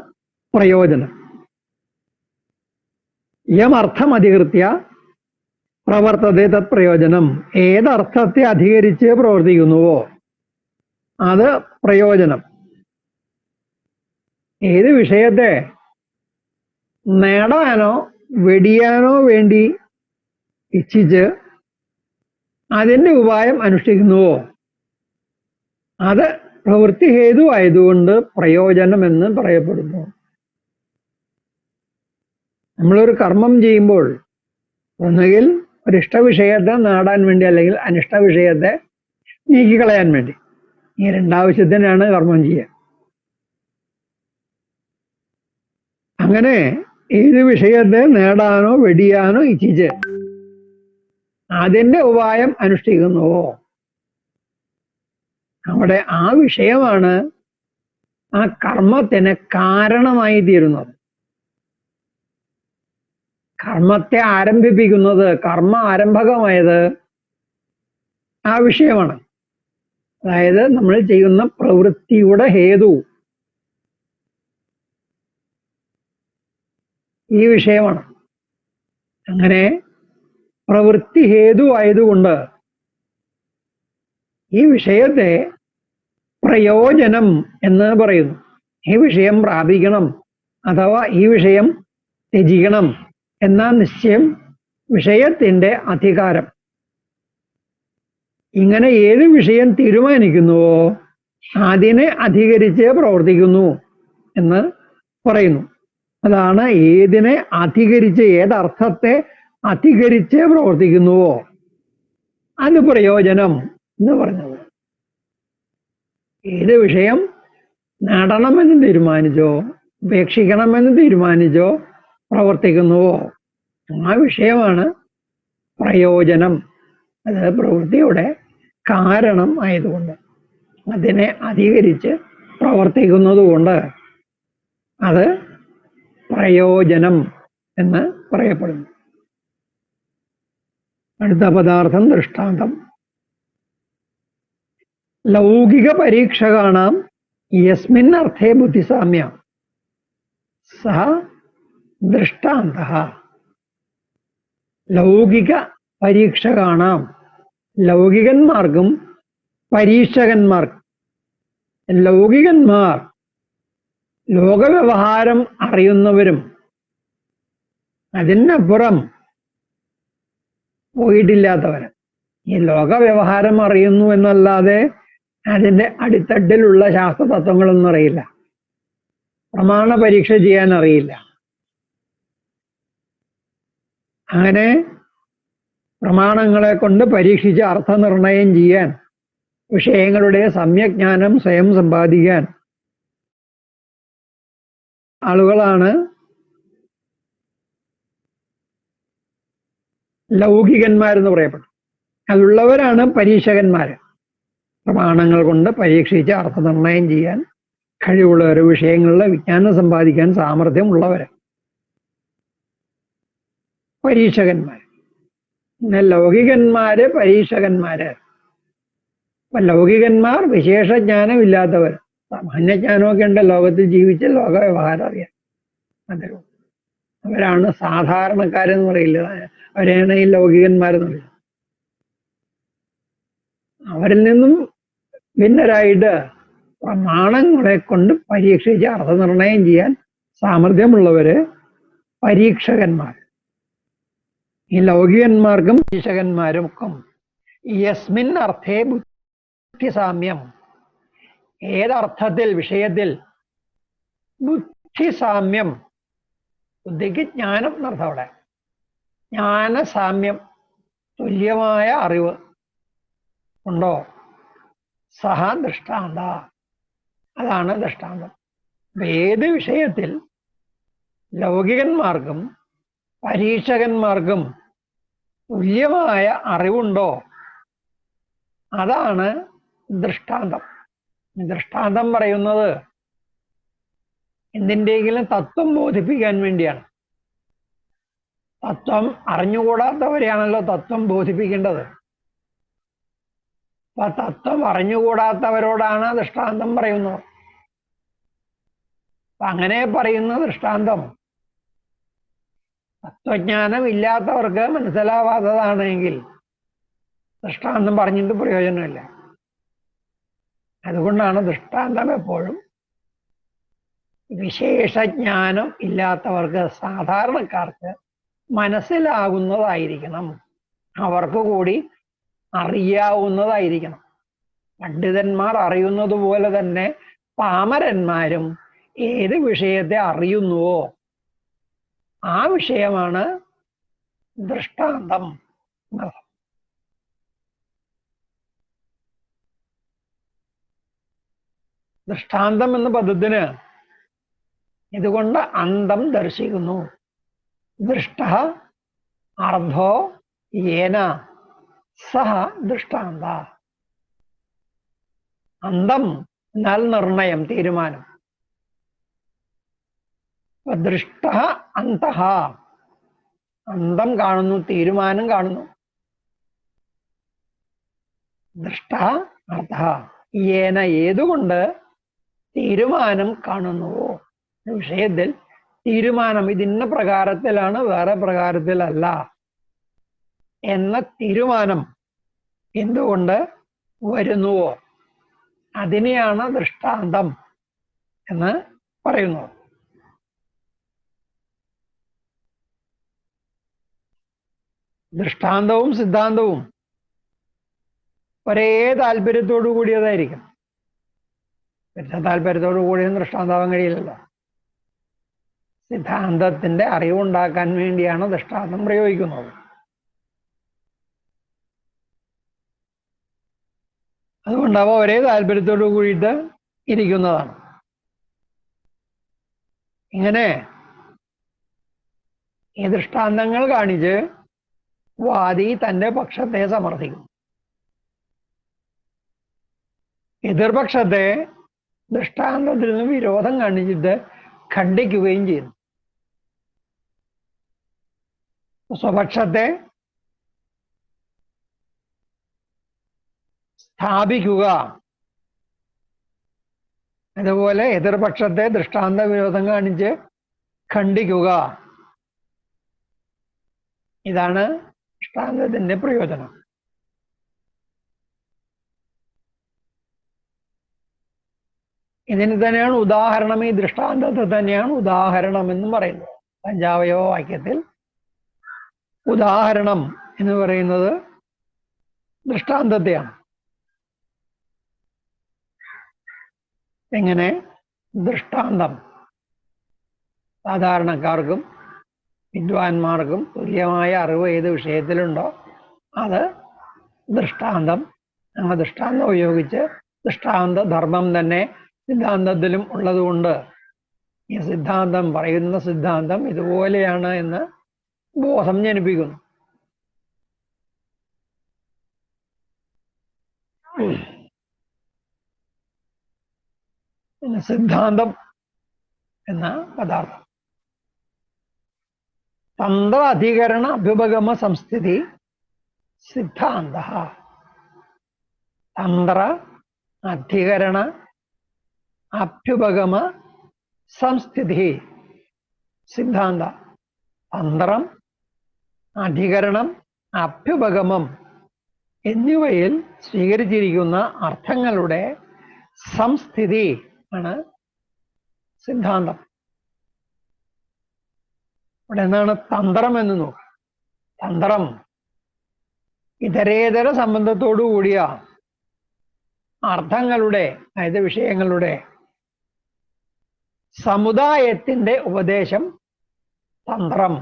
പ്രയോജനം. യമർത്ഥമധികൃത്യ പ്രവർത്തതേ തത് പ്രയോജനം. ഏതർത്ഥത്തെ അധികരിച്ച് പ്രവർത്തിക്കുന്നുവോ അത് പ്രയോജനം. ഏത് വിഷയത്തെ നേടാനോ വെടിയാനോ വേണ്ടി ഇച്ഛിച്ച് അതിൻ്റെ ഉപായം അനുഷ്ഠിക്കുന്നുവോ അത് പ്രവൃത്തി ഹേതു ആയതുകൊണ്ട് പ്രയോജനം എന്ന് പറയപ്പെടുന്നു. നമ്മളൊരു കർമ്മം ചെയ്യുമ്പോൾ ഒന്നുകിൽ ഒരു ഇഷ്ടവിഷയത്തെ നേടാൻ വേണ്ടി അല്ലെങ്കിൽ അനിഷ്ട വിഷയത്തെ നീക്കിക്കളയാൻ വേണ്ടി, ഈ രണ്ടാവശ്യത്തിനാണ് കർമ്മം ചെയ്യുക. അങ്ങനെ ഏത് വിഷയത്തെ നേടാനോ വെടിയാനോ ഇച്ഛിച്ച് അതിൻ്റെ ഉപായം അനുഷ്ഠിക്കുന്നുവോ അവിടെ ആ വിഷയമാണ് ആ കർമ്മത്തിന് കാരണമായി തീരുന്നത്. കർമ്മത്തെ ആരംഭിപ്പിക്കുന്നത്, കർമ്മ ആരംഭകമായത് ആ വിഷയമാണ്. അതായത് നമ്മൾ ചെയ്യുന്ന പ്രവൃത്തിയുടെ ഹേതു ഈ വിഷയമാണ്. അങ്ങനെ പ്രവൃത്തി ഹേതു ആയതുകൊണ്ട് ഈ വിഷയത്തെ പ്രയോജനം എന്ന് പറയുന്നു. ഈ വിഷയം പ്രാപിക്കണം അഥവാ ഈ വിഷയം ത്യജിക്കണം എന്ന നിശ്ചയം, വിഷയത്തിൻ്റെ അധികാരം. ഇങ്ങനെ ഏത് വിഷയം തീരുമാനിക്കുന്നുവോ അതിനെ അധികരിച്ച് പ്രവർത്തിക്കുന്നു എന്ന് പറയുന്നു. അതാണ് ഏതിനെ അധികരിച്ച്, ഏതർത്ഥത്തെ അധികരിച്ച് പ്രവർത്തിക്കുന്നുവോ അത് പ്രയോജനം എന്ന് പറഞ്ഞത്. ഏത് വിഷയം നേടണമെന്ന് തീരുമാനിച്ചോ ഉപേക്ഷിക്കണമെന്ന് തീരുമാനിച്ചോ പ്രവർത്തിക്കുന്നുവോ ആ വിഷയമാണ് പ്രയോജനം. അത് പ്രവൃത്തിയുടെ കാരണം ആയതുകൊണ്ട്, അതിനെ അധികരിച്ച് പ്രവർത്തിക്കുന്നത് കൊണ്ട് അത് പ്രയോജനം എന്ന് പറയപ്പെടുന്നു. അടുത്ത പദാർത്ഥം ദൃഷ്ടാന്തം. ലൗകിക പരീക്ഷകാണാം യസ്മിൻ അർത്ഥേ ബുദ്ധിസാമ്യം സഹ ദൃഷ്ടാന്തഃ. ലൗകിക പരീക്ഷകാണാം, ലൗകികന്മാർക്കും പരീക്ഷകന്മാർക്കും. ലൗകികന്മാർ ലോകവ്യവഹാരം അറിയുന്നവരും അതിനപ്പുറം പോയിട്ടില്ലാത്തവരും. ഈ ലോകവ്യവഹാരം അറിയുന്നു എന്നല്ലാതെ അതിൻ്റെ അടിത്തട്ടിലുള്ള ശാസ്ത്രതത്വങ്ങളൊന്നും അറിയില്ല, പ്രമാണ പരീക്ഷ ചെയ്യാൻ അറിയില്ല. അങ്ങനെ പ്രമാണങ്ങളെ കൊണ്ട് പരീക്ഷിച്ച് അർത്ഥനിർണയം ചെയ്യാൻ, വിഷയങ്ങളുടെ സമ്യജ്ഞാനം സ്വയം സമ്പാദിക്കാൻ ആളുകളാണ് ലൗകികന്മാരെന്ന് പറയപ്പെടും. അതുള്ളവരാണ് പരീക്ഷകന്മാര്. പ്രമാണങ്ങൾ കൊണ്ട് പരീക്ഷിച്ച് അർത്ഥനിർണയം ചെയ്യാൻ കഴിവുള്ളവർ, വിഷയങ്ങളിലെ വിജ്ഞാനം സമ്പാദിക്കാൻ സാമർഥ്യമുള്ളവര് പരീക്ഷകന്മാർ. പിന്നെ ലൗകികന്മാര് പരീക്ഷകന്മാര്. അപ്പൊ ലൗകികന്മാർ വിശേഷജ്ഞാനം ഇല്ലാത്തവർ, സാമാന്യജ്ഞാനമൊക്കെ ഉണ്ട്, ലോകത്തിൽ ജീവിച്ച് ലോക വ്യവഹാരം അറിയാം. അതൊരു അവരാണ് സാധാരണക്കാരെന്ന് പറയില്ല, അവരെയാണ് ഈ ലൗകികന്മാരെന്ന് പറയുന്നത്. അവരിൽ നിന്നും ഭിന്നരായിട്ട് പ്രമാണങ്ങളെ കൊണ്ട് പരീക്ഷിച്ച് അർത്ഥനിർണയം ചെയ്യാൻ സാമർഥ്യമുള്ളവര് പരീക്ഷകന്മാർ. ഈ ലൗകികന്മാർക്കും പരീക്ഷകന്മാർക്കും യസ്മിൻ അർത്ഥേ ബുദ്ധിസാമ്യം, ഏതർത്ഥത്തിൽ, വിഷയത്തിൽ ബുദ്ധിസാമ്യം, ബുദ്ധിക്ക് ജ്ഞാനം എന്നർത്ഥം. അവിടെ ജ്ഞാനസാമ്യം, തുല്യമായ അറിവ് ഉണ്ടോ സഹ ദൃഷ്ടാന്ത, അതാണ് ദൃഷ്ടാന്തം. ഏത് വിഷയത്തിൽ ലൗകികന്മാർക്കും പരീക്ഷകന്മാർക്കും തുല്യമായ അറിവുണ്ടോ അതാണ് ദൃഷ്ടാന്തം. ദൃഷ്ടാന്തം പറയുന്നത് എന്തിൻ്റെയെങ്കിലും തത്വം ബോധിപ്പിക്കാൻ വേണ്ടിയാണ്. തത്വം അറിഞ്ഞുകൂടാത്തവരെയാണല്ലോ തത്വം ബോധിപ്പിക്കേണ്ടത്. അപ്പൊ തത്വം അറിഞ്ഞുകൂടാത്തവരോടാണ് ദൃഷ്ടാന്തം പറയുന്നത്. അപ്പൊ അങ്ങനെ പറയുന്ന ദൃഷ്ടാന്തം സ്വജ്ഞാനം ഇല്ലാത്തവർക്ക് മനസ്സിലാവാത്തതാണെങ്കിൽ ദൃഷ്ടാന്തം പറഞ്ഞിട്ട് പ്രയോജനമില്ല. അതുകൊണ്ടാണ് ദൃഷ്ടാന്തം എപ്പോഴും വിശേഷജ്ഞാനം ഇല്ലാത്തവർക്ക്, സാധാരണക്കാർക്ക് മനസ്സിലാകുന്നതായിരിക്കണം, അവർക്ക് കൂടി അറിയാവുന്നതായിരിക്കണം. പണ്ഡിതന്മാർ അറിയുന്നത് പോലെ തന്നെ പാമരന്മാരും ഏത് വിഷയത്തെ അറിയുന്നുവോ ആ വിഷയമാണ് ദൃഷ്ടാന്തം. ദൃഷ്ടാന്തം എന്ന പദത്തിന് ഇതുകൊണ്ട് അന്തം ദർശിക്കുന്നു. ദൃഷ്ട അർദ്ധോ യേന സഹ ദൃഷ്ടാന്ത. അന്തം എന്നാൽ നിർണയം, തീരുമാനം. ദൃഷ്ട അന്തഃ, അന്തം കാണുന്നു, തീരുമാനം കാണുന്നു. ദൃഷ്ട അർത്ഥ യേന, ഏതുകൊണ്ട് തീരുമാനം കാണുന്നുവോ. വിഷയത്തിൽ തീരുമാനം ഇതിന്ന പ്രകാരത്തിലാണ്, വേറെ പ്രകാരത്തിലല്ല എന്ന തീരുമാനം എന്തുകൊണ്ട് വരുന്നുവോ അതിനെയാണ് ദൃഷ്ടാന്തം എന്ന് പറയുന്നത്. ദൃഷ്ടാന്തവും സിദ്ധാന്തവും ഒരേ താല്പര്യത്തോടു കൂടിയതായിരിക്കും. താല്പര്യത്തോടു കൂടിയും ദൃഷ്ടാന്താവാൻ കഴിയില്ലല്ലോ. സിദ്ധാന്തത്തിന്റെ അറിവുണ്ടാക്കാൻ വേണ്ടിയാണ് ദൃഷ്ടാന്തം പ്രയോഗിക്കുന്നത്. അതുകൊണ്ട് അവ ഒരേ താല്പര്യത്തോടു കൂടിയിട്ട് ഇരിക്കുന്നതാണ്. ഇങ്ങനെ ഈ ദൃഷ്ടാന്തങ്ങൾ കാണിച്ച് വാദി തന്റെ പക്ഷത്തെ സമർത്ഥിക്കും. എതിർപക്ഷത്തെ ദൃഷ്ടാന്തത്തിൽ നിന്ന് വിരോധം കാണിച്ചിട്ട് ഖണ്ഡിക്കുകയും ചെയ്യുന്നു. സ്വപക്ഷത്തെ സ്ഥാപിക്കുക, അതുപോലെ എതിർപക്ഷത്തെ ദൃഷ്ടാന്ത വിരോധം കാണിച്ച് ഖണ്ഡിക്കുക, ഇതാണ് ദൃഷ്ടാന്തത്തിന്റെ പ്രയോജനം. ഇതിന് തന്നെയാണ് ഉദാഹരണം, ഈ ദൃഷ്ടാന്തത്തെ തന്നെയാണ് ഉദാഹരണം എന്നും പറയുന്നത്. പഞ്ചാവയവ വാക്യത്തിൽ ഉദാഹരണം എന്ന് പറയുന്നത് ദൃഷ്ടാന്തത്തെയാണ്. എങ്ങനെ? ദൃഷ്ടാന്തം സാധാരണക്കാർക്കും വിദ്വാൻമാർക്കും തുല്യമായ അറിവ് ഏത് വിഷയത്തിലുണ്ടോ അത് ദൃഷ്ടാന്തം. ആ ദൃഷ്ടാന്തം ഉപയോഗിച്ച് ദൃഷ്ടാന്ത ധർമ്മം തന്നെ സിദ്ധാന്തത്തിലും ഉള്ളതുകൊണ്ട് ഈ സിദ്ധാന്തം, പറയുന്ന സിദ്ധാന്തം ഇതുപോലെയാണ് എന്ന് ബോധം ജനിപ്പിക്കുന്നു. പിന്നെ സിദ്ധാന്തം എന്ന പദാർത്ഥം തന്ത്ര അധികരണ അഭ്യുപഗമ സംസ്ഥിതി സിദ്ധാന്ത. തന്ത്ര അധികരണ അഭ്യുപഗമ സംസ്ഥിതി സിദ്ധാന്ത. തന്ത്രം, അധികരണം, അഭ്യുപഗമം എന്നിവയിൽ സ്വീകരിച്ചിരിക്കുന്ന അർത്ഥങ്ങളുടെ സംസ്ഥിതി ആണ് സിദ്ധാന്തം. ഇവിടെ എന്താണ് തന്ത്രം എന്ന് നോക്കുക. തന്ത്രം ഇതരേതര സംബന്ധത്തോടു കൂടിയ അർത്ഥങ്ങളുടെ, അതായത് വിഷയങ്ങളുടെ സമുദായത്തിന്റെ ഉപദേശം തന്ത്രം.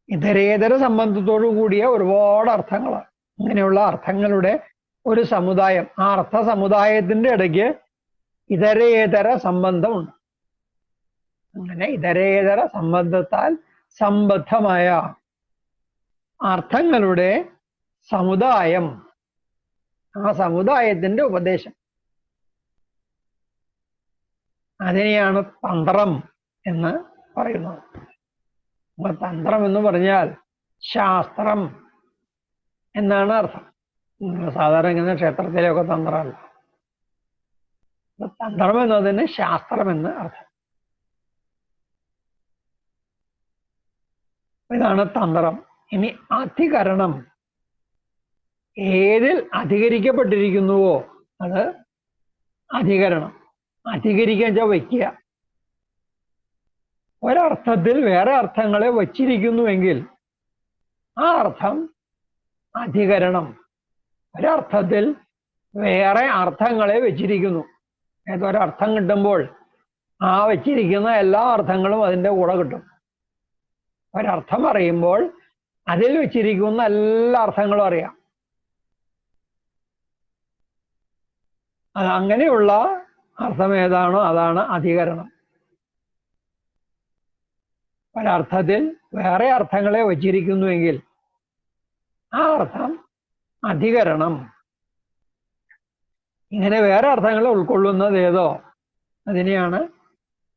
ഇതരേതര സംബന്ധത്തോടു കൂടിയ ഒരുപാട് അർത്ഥങ്ങൾ, ഇങ്ങനെയുള്ള അർത്ഥങ്ങളുടെ ഒരു സമുദായം, ആ അർത്ഥ സമുദായത്തിന്റെ ഇടയ്ക്ക് ഇതരേതര സംബന്ധമുണ്ട്. അങ്ങനെ ഇതരേതര സംബന്ധത്താൽ സംബദ്ധമായ അർത്ഥങ്ങളുടെ സമുദായം, ആ സമുദായത്തിന്റെ ഉപദേശം, അതിനെയാണ് തന്ത്രം എന്ന് പറയുന്നത്. തന്ത്രം എന്ന് പറഞ്ഞാൽ ശാസ്ത്രം എന്നാണ് അർത്ഥം. സാധാരണ ഇങ്ങനെ ക്ഷേത്രത്തിലെയൊക്കെ തന്ത്രമല്ല. തന്ത്രം എന്നതിന് ശാസ്ത്രം എന്ന് അർത്ഥം. ഇതാണ് തന്ത്രം. ഇനി അധികരണം. ഏതിൽ അധികരിക്കപ്പെട്ടിരിക്കുന്നുവോ അത് അധികരണം. അധികരിക്കാൻ വെച്ചാൽ വയ്ക്കുക. ഒരർത്ഥത്തിൽ വേറെ അർത്ഥങ്ങളെ വച്ചിരിക്കുന്നുവെങ്കിൽ ആ അർത്ഥം അധികരണം. ഒരർത്ഥത്തിൽ വേറെ അർത്ഥങ്ങളെ വെച്ചിരിക്കുന്നു. ഏതൊരർത്ഥം കിട്ടുമ്പോൾ ആ വെച്ചിരിക്കുന്ന എല്ലാ അർത്ഥങ്ങളും അതിൻ്റെ കൂടെ കിട്ടും. ഒരർത്ഥം അറിയുമ്പോൾ അതിൽ വെച്ചിരിക്കുന്ന എല്ലാ അർത്ഥങ്ങളും അറിയാം. അങ്ങനെയുള്ള അർത്ഥം ഏതാണോ അതാണ് അധികരണം. ഒരർത്ഥത്തിൽ വേറെ അർത്ഥങ്ങളെ വച്ചിരിക്കുന്നുവെങ്കിൽ ആ അർത്ഥം അധികരണം. ഇങ്ങനെ വേറെ അർത്ഥങ്ങളെ ഉൾക്കൊള്ളുന്നത് ഏതോ അതിനെയാണ്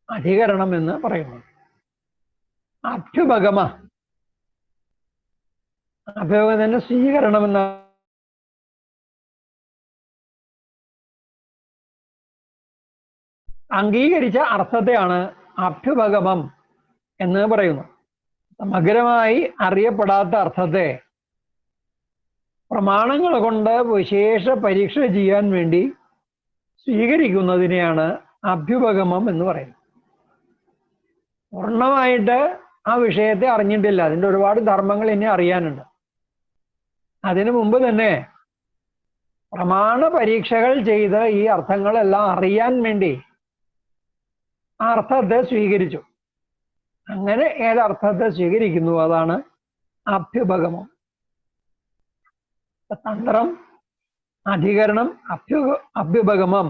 അധികരണം എന്ന് പറയുന്നത്. അഭ്യുപഗമ. അഭ്യുപഗം തന്നെ സ്വീകരണം എന്ന അംഗീകരിച്ച അർത്ഥത്തെയാണ് അഭ്യുപഗമം എന്ന് പറയുന്നു. സമഗ്രമായി അറിയപ്പെടാത്ത അർത്ഥത്തെ പ്രമാണങ്ങൾ കൊണ്ട് വിശേഷ പരീക്ഷ ചെയ്യാൻ വേണ്ടി സ്വീകരിക്കുന്നതിനെയാണ് അഭ്യുപഗമം എന്ന് പറയുന്നത്. പൂർണ്ണമായിട്ട് ആ വിഷയത്തെ അറിഞ്ഞിട്ടില്ല, അതിൻ്റെ ഒരുപാട് ധർമ്മങ്ങൾ ഇനി അറിയാനുണ്ട്. അതിനു മുമ്പ് തന്നെ പ്രമാണ പരീക്ഷകൾ ചെയ്ത് ഈ അർത്ഥങ്ങളെല്ലാം അറിയാൻ വേണ്ടി ആ അർത്ഥത്തെ സ്വീകരിച്ചു. അങ്ങനെ ഏതർത്ഥത്തെ സ്വീകരിക്കുന്നു അതാണ് അഭ്യുപഗമം. തന്ത്രം, അധികരണം, അഭ്യുപഗമം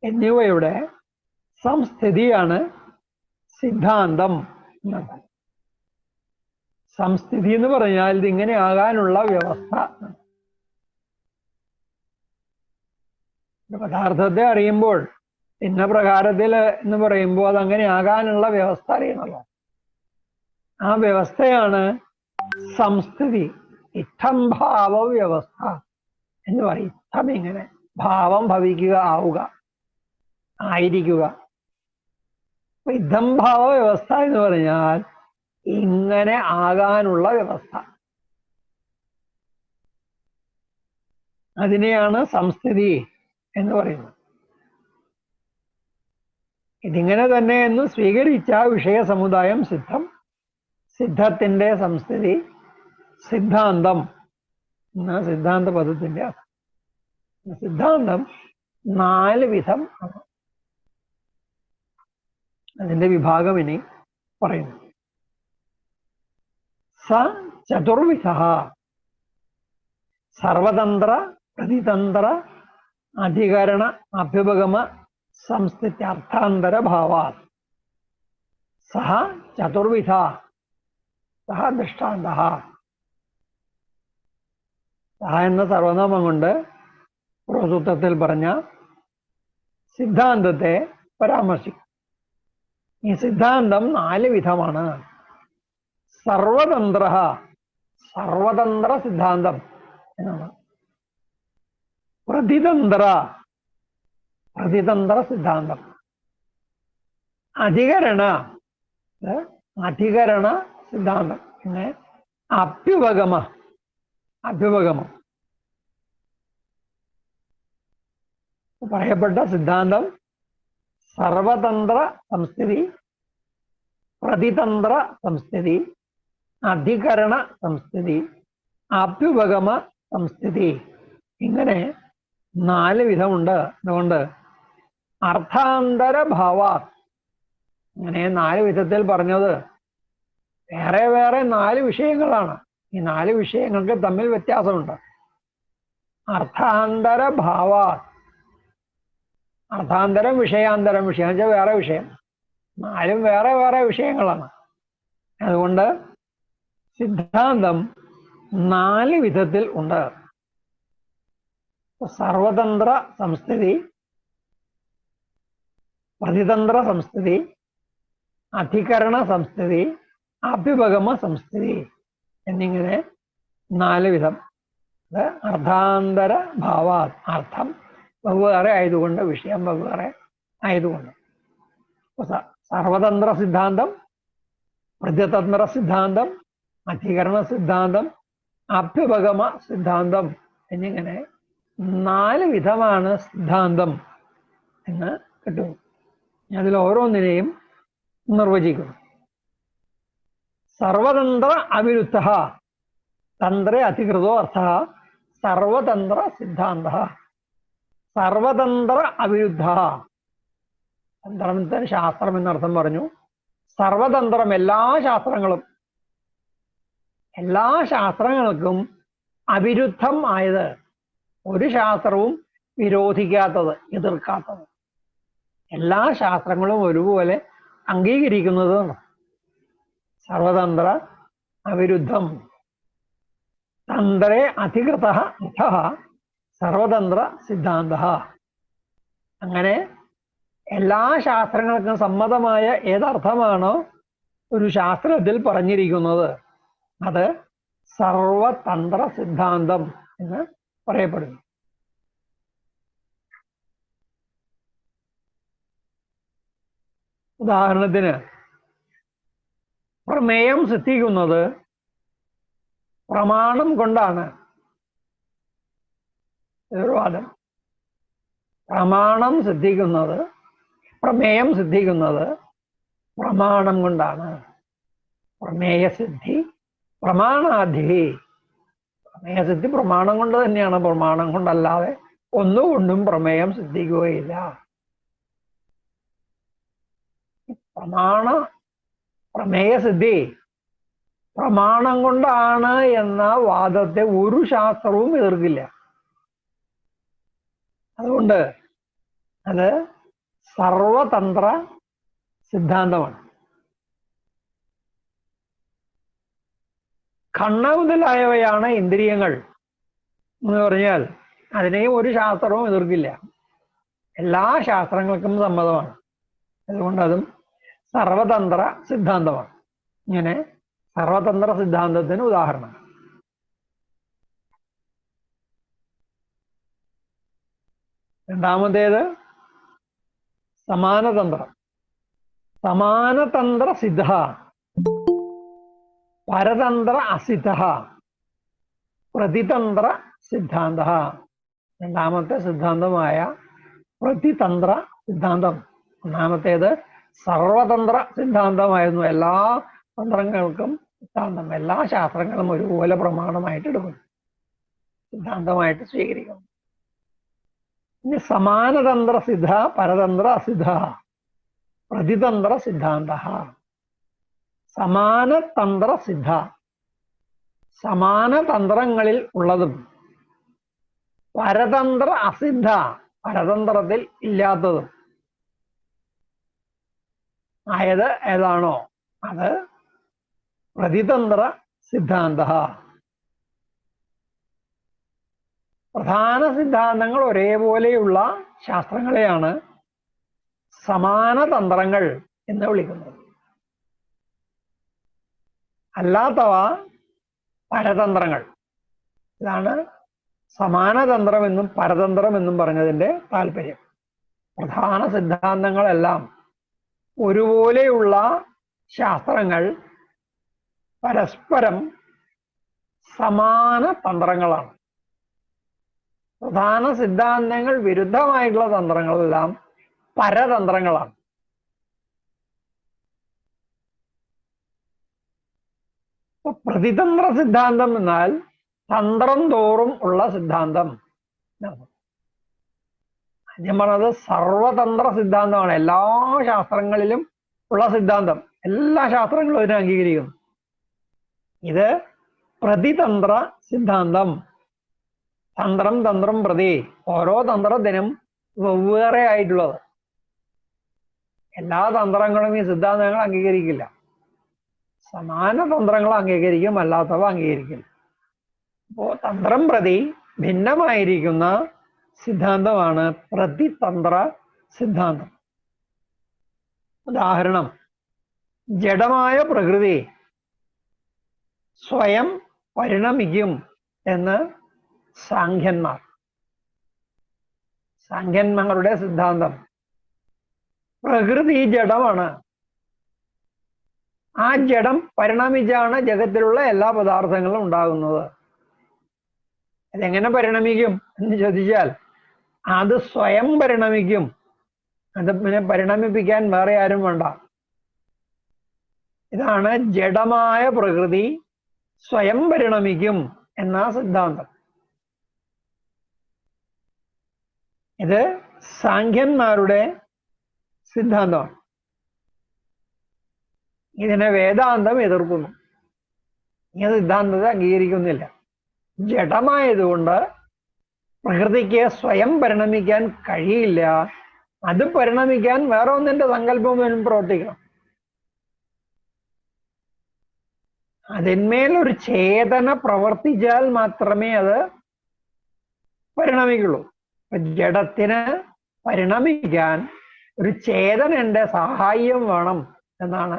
എന്നിവയുടെ സംസ്ഥിതിയാണ് സിദ്ധാന്തം എന്നർത്ഥം. സംസ്ഥിതി എന്ന് പറഞ്ഞാൽ ഇതിങ്ങനെ ആകാനുള്ള വ്യവസ്ഥ. പദാർത്ഥത്തെ അറിയുമ്പോൾ ഇന്ന പ്രകാരത്തിൽ എന്ന് പറയുമ്പോൾ അതങ്ങനെ ആകാനുള്ള വ്യവസ്ഥ അറിയണമല്ലോ. ആ വ്യവസ്ഥയാണ് സംസ്ഥിതി. ഇത്തം ഭാവ വ്യവസ്ഥ എന്ന് പറയും. ഇത്തം ഇങ്ങനെ, ഭാവം ഭവിക്കുക, ആവുക, ആയിരിക്കുക. അപ്പൊ ഇത്തം ഭാവ വ്യവസ്ഥ എന്ന് പറഞ്ഞാൽ ഇങ്ങനെ ആകാനുള്ള വ്യവസ്ഥ. അതിനെയാണ് സംസ്ഥിതി എന്ന് പറയുന്നത്. ഇതിങ്ങനെ തന്നെ എന്ന് സ്വീകരിച്ച വിഷയ സമുദായം സിദ്ധം. സിദ്ധത്തിന്റെ സംസ്ഥിതി സിദ്ധാന്തം എന്ന സിദ്ധാന്ത പദത്തിന്റെ അർത്ഥം. സിദ്ധാന്തം 4 വിധം ആണ്. അതിന്റെ വിഭാഗം ഇനി പറയുന്നു. സ ചതുർവിധ സർവതന്ത്ര പ്രതിതന്ത്ര അധികരണ അഭ്യുപഗമ സംസ്ഥിത്യർത്ഥാന്തര ഭാവാത്. സഹ ചതുർവിധ. സഹ ദൃഷ്ടാന്ത. സഹ എന്ന സർവനാമം കൊണ്ട് പുരോസൂത്രത്തിൽ പറഞ്ഞ സിദ്ധാന്തത്തെ പരാമർശിക്കും. ഈ സിദ്ധാന്തം 4 വിധമാണ്. സർവതന്ത്ര, സർവതന്ത്ര സിദ്ധാന്തം എന്നാണ്. പ്രതിതന്ത്ര, പ്രതിതന്ത്ര സിദ്ധാന്തം. അധികരണ, അധികരണ സിദ്ധാന്തം. പിന്നെ അഭ്യുപഗമ, അഭ്യുപഗമം. പറയപ്പെട്ട സിദ്ധാന്തം സർവതന്ത്ര സംസ്ഥിതി, പ്രതിതന്ത്ര സംസ്ഥിതി, അധികരണ സംസ്ഥിതി, അഭ്യുപഗമ സംസ്ഥിതി. ഇങ്ങനെ 4 വിധമുണ്ട്. അതുകൊണ്ട് അർത്ഥാന്തര ഭാവ. അങ്ങനെ 4 വിധത്തിൽ പറഞ്ഞത് വേറെ വേറെ 4 വിഷയങ്ങളാണ്. ഈ 4 വിഷയങ്ങൾക്ക് തമ്മിൽ വ്യത്യാസമുണ്ട്. അർത്ഥാന്തര ഭാവ. അർത്ഥാന്തരം, വിഷയാന്തരം. വിഷയം വെച്ചാൽ വേറെ വിഷയം. 4 വേറെ വേറെ വിഷയങ്ങളാണ്. അതുകൊണ്ട് സിദ്ധാന്തം 4 വിധത്തിൽ ഉണ്ട്. സർവതന്ത്ര സംസ്ഥിതി, പ്രതിതന്ത്ര സംസ്ഥിതി, അധികരണ സംസ്ഥിതി, അഭ്യുപഗമ സംസ്ഥിതി എന്നിങ്ങനെ 4 വിധം. അത് അർത്ഥാന്തര ഭാവ. അർത്ഥം വെവ്വേറെ ആയതുകൊണ്ട്, വിഷയം വെവ്വേറെ ആയതുകൊണ്ട്. സർവതന്ത്ര സിദ്ധാന്തം പ്രത്യതന്ത്ര സിദ്ധാന്തം, അധികരണ സിദ്ധാന്തം, അഭ്യുപഗമ സിദ്ധാന്തം എന്നിങ്ങനെ 4 വിധമാണ് സിദ്ധാന്തം എന്ന് കിട്ടും. അതിൽ ഓരോന്നിനെയും നിർവചിക്കുന്നു. സർവതന്ത്ര അവിരുദ്ധ തന്ത്രേ അധികൃതോ അർത്ഥ സർവതന്ത്ര സിദ്ധാന്ത. സർവതന്ത്ര അവിരുദ്ധ, തന്ത്രത്തിന് ശാസ്ത്രം എന്നർത്ഥം പറഞ്ഞു. സർവതന്ത്രം, എല്ലാ ശാസ്ത്രങ്ങൾക്കും അവിരുദ്ധം ആയത്, ഒരു ശാസ്ത്രവും വിരോധിക്കാത്തത്, എതിർക്കാത്തത്, എല്ലാ ശാസ്ത്രങ്ങളും ഒരുപോലെ അംഗീകരിക്കുന്നത്. സർവതന്ത്ര അവിരുദ്ധം. തന്ത്രേ അധികൃത സർവതന്ത്ര സിദ്ധാന്ത. അങ്ങനെ എല്ലാ ശാസ്ത്രങ്ങൾക്കും സമ്മതമായ ഏതർത്ഥമാണോ ഒരു ശാസ്ത്രത്തിൽ പറഞ്ഞിരിക്കുന്നത് അത് സർവതന്ത്ര സിദ്ധാന്തം എന്ന് പറയപ്പെടുന്നു. ഉദാഹരണത്തിന്, പ്രമേയം സിദ്ധിക്കുന്നത് പ്രമാണം കൊണ്ടാണ്. ഒരു വാദം. പ്രമേയം സിദ്ധിക്കുന്നത് പ്രമാണം കൊണ്ടാണ്. പ്രമേയസിദ്ധി പ്രമാണാധി. പ്രമേയസിദ്ധി പ്രമാണം കൊണ്ട് തന്നെയാണ്, പ്രമാണം കൊണ്ടല്ലാതെ ഒന്നുകൊണ്ടും പ്രമേയം സിദ്ധിക്കുകയില്ല. പ്രമേയസിദ്ധി പ്രമാണം കൊണ്ടാണ് എന്ന വാദത്തെ ഒരു ശാസ്ത്രവും എതിർക്കില്ല. അതുകൊണ്ട് അത് സർവതന്ത്ര സിദ്ധാന്തമാണ്. കണ്ണ് മുതലായവയാണ് ഇന്ദ്രിയങ്ങൾ എന്ന് പറഞ്ഞാൽ അതിനെയും ഒരു ശാസ്ത്രവും എതിർക്കില്ല. എല്ലാ ശാസ്ത്രങ്ങൾക്കും സമ്മതമാണ്. അതുകൊണ്ട് അതും സർവതന്ത്ര സിദ്ധാന്തമാണ്. ഇങ്ങനെ സർവതന്ത്ര സിദ്ധാന്തത്തിന് ഉദാഹരണം. രണ്ടാമത്തേത് സമാനതന്ത്രം. സമാനതന്ത്ര സിദ്ധ പരതന്ത്ര അസിദ്ധ പ്രതിതന്ത്ര സിദ്ധാന്ത. രണ്ടാമത്തെ സിദ്ധാന്തമായ പ്രതിതന്ത്ര സിദ്ധാന്തം. ഒന്നാമത്തേത് സർവതന്ത്ര സിദ്ധാന്തമായിരുന്നു. എല്ലാ തന്ത്രങ്ങൾക്കും സിദ്ധാന്തം, എല്ലാ ശാസ്ത്രങ്ങളും ഒരുപോലെ പ്രമാണമായിട്ട് എടുക്കുന്നു, സിദ്ധാന്തമായിട്ട് സ്വീകരിക്കുന്നു. ഇനി സമാനതന്ത്ര സിദ്ധ പരതന്ത്ര അസിദ്ധ പ്രതിതന്ത്ര സിദ്ധാന്ത. സമാനതന്ത്ര സിദ്ധ, സമാനതന്ത്രങ്ങളിൽ ഉള്ളതും പരതന്ത്ര അസിദ്ധ, പരതന്ത്രത്തിൽ ഇല്ലാത്തതും ആയത് ഏതാണോ അത് പ്രതിതന്ത്ര സിദ്ധാന്ത. പ്രധാന സിദ്ധാന്തങ്ങൾ ഒരേപോലെയുള്ള ശാസ്ത്രങ്ങളെയാണ് സമാനതന്ത്രങ്ങൾ എന്ന് വിളിക്കുന്നത്. അല്ലാത്തവ പരതന്ത്രങ്ങൾ. ഇതാണ് സമാനതന്ത്രം എന്നും പരതന്ത്രം എന്നും പറഞ്ഞതിൻ്റെ താല്പര്യം. പ്രധാന സിദ്ധാന്തങ്ങളെല്ലാം ഒരുപോലെയുള്ള ശാസ്ത്രങ്ങൾ പരസ്പരം സമാന തന്ത്രങ്ങളാണ്. പ്രധാന സിദ്ധാന്തങ്ങൾ വിരുദ്ധമായിട്ടുള്ള തന്ത്രങ്ങളെല്ലാം പരതന്ത്രങ്ങളാണ്. പ്രതിതന്ത്ര സിദ്ധാന്തം എന്നാൽ തന്ത്രം തോറും ഉള്ള സിദ്ധാന്തം. ഞാൻ പറഞ്ഞത് സർവതന്ത്ര സിദ്ധാന്തമാണ്. എല്ലാ ശാസ്ത്രങ്ങളിലും ഉള്ള സിദ്ധാന്തം, എല്ലാ ശാസ്ത്രങ്ങളും ഇതിനെ അംഗീകരിക്കുന്നു. ഇത് പ്രതിതന്ത്ര സിദ്ധാന്തം. തന്ത്രം തന്ത്രം പ്രതി, ഓരോ തന്ത്രത്തിനും വെവ്വേറെ ആയിട്ടുള്ളത്. എല്ലാ തന്ത്രങ്ങളും ഈ സിദ്ധാന്തങ്ങൾ അംഗീകരിക്കില്ല. സമാന തന്ത്രങ്ങൾ അംഗീകരിക്കും, അല്ലാത്തവ അംഗീകരിക്കില്ല. അപ്പോൾ തന്ത്രം പ്രതി ഭിന്നമായിരിക്കുന്ന സിദ്ധാന്തമാണ് പ്രതിതന്ത്ര സിദ്ധാന്തം. ഉദാഹരണം, ജഡമായ പ്രകൃതി സ്വയം പരിണമിക്കും എന്ന് സാഖ്യന്മാരുടെ സിദ്ധാന്തം. പ്രകൃതി ജഡമാണ്, ആ ജഡം പരിണമിച്ചാണ് ജഗത്തിലുള്ള എല്ലാ പദാർത്ഥങ്ങളും ഉണ്ടാകുന്നത്. അതെങ്ങനെ പരിണമിക്കും എന്ന് ചോദിച്ചാൽ അത് സ്വയം പരിണമിക്കും. അത് പിന്നെ പരിണമിപ്പിക്കാൻ വേറെ ആരും വേണ്ട. ഇതാണ് ജഡമായ പ്രകൃതി സ്വയം പരിണമിക്കും എന്ന സിദ്ധാന്തം. ഇത് സാഖ്യന്മാരുടെ സിദ്ധാന്തമാണ്. ഇതിനെ വേദാന്തം എതിർക്കുന്നു. ഈ സിദ്ധാന്തത്തെ അംഗീകരിക്കുന്നില്ല. ജഡമായതുകൊണ്ട് പ്രകൃതിക്ക് സ്വയം പരിണമിക്കാൻ കഴിയില്ല. അത് പരിണമിക്കാൻ വേറെ ഒന്നിന്റെ സങ്കല്പം പ്രവർത്തിക്കണം. അതിന്മേലൊരു ചേതന പ്രവർത്തിച്ചാൽ മാത്രമേ അത് പരിണമിക്കുള്ളൂ. ജഡത്തിന് പരിണമിക്കാൻ ഒരു ചേതനന്റെ സഹായം വേണം എന്നാണ്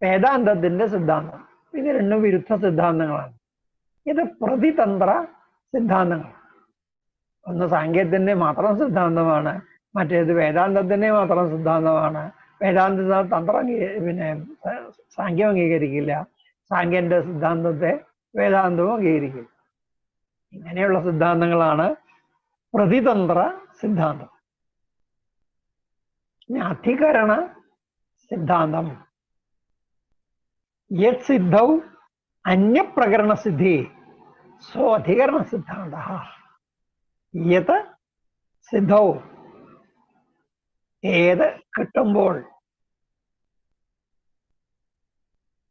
വേദാന്തത്തിന്റെ സിദ്ധാന്തം. ഇത് രണ്ടും വിരുദ്ധ സിദ്ധാന്തങ്ങളാണ്. ഇത് പ്രതിതന്ത്ര സിദ്ധാന്തങ്ങൾ. ഒന്ന് സാഖ്യത്തിന്റെ മാത്രം സിദ്ധാന്തമാണ്, മറ്റേത് വേദാന്തത്തിന്റെ മാത്രം സിദ്ധാന്തമാണ്. വേദാന്ത തന്ത്രം പിന്നെ സാഖ്യം അംഗീകരിക്കില്ല, സാഖ്യന്റെ സിദ്ധാന്തത്തെ വേദാന്തവും അംഗീകരിക്കില്ല. ഇങ്ങനെയുള്ള സിദ്ധാന്തങ്ങളാണ് പ്രതിതന്ത്ര സിദ്ധാന്തം. അധികരണ സിദ്ധാന്തം യത് സിദ്ധൗ അന്യപ്രകരണ സിദ്ധി സോ അധികരണ സിദ്ധാന്ത. യത് സിദ്ധൗ ഏത് കിട്ടുമ്പോൾ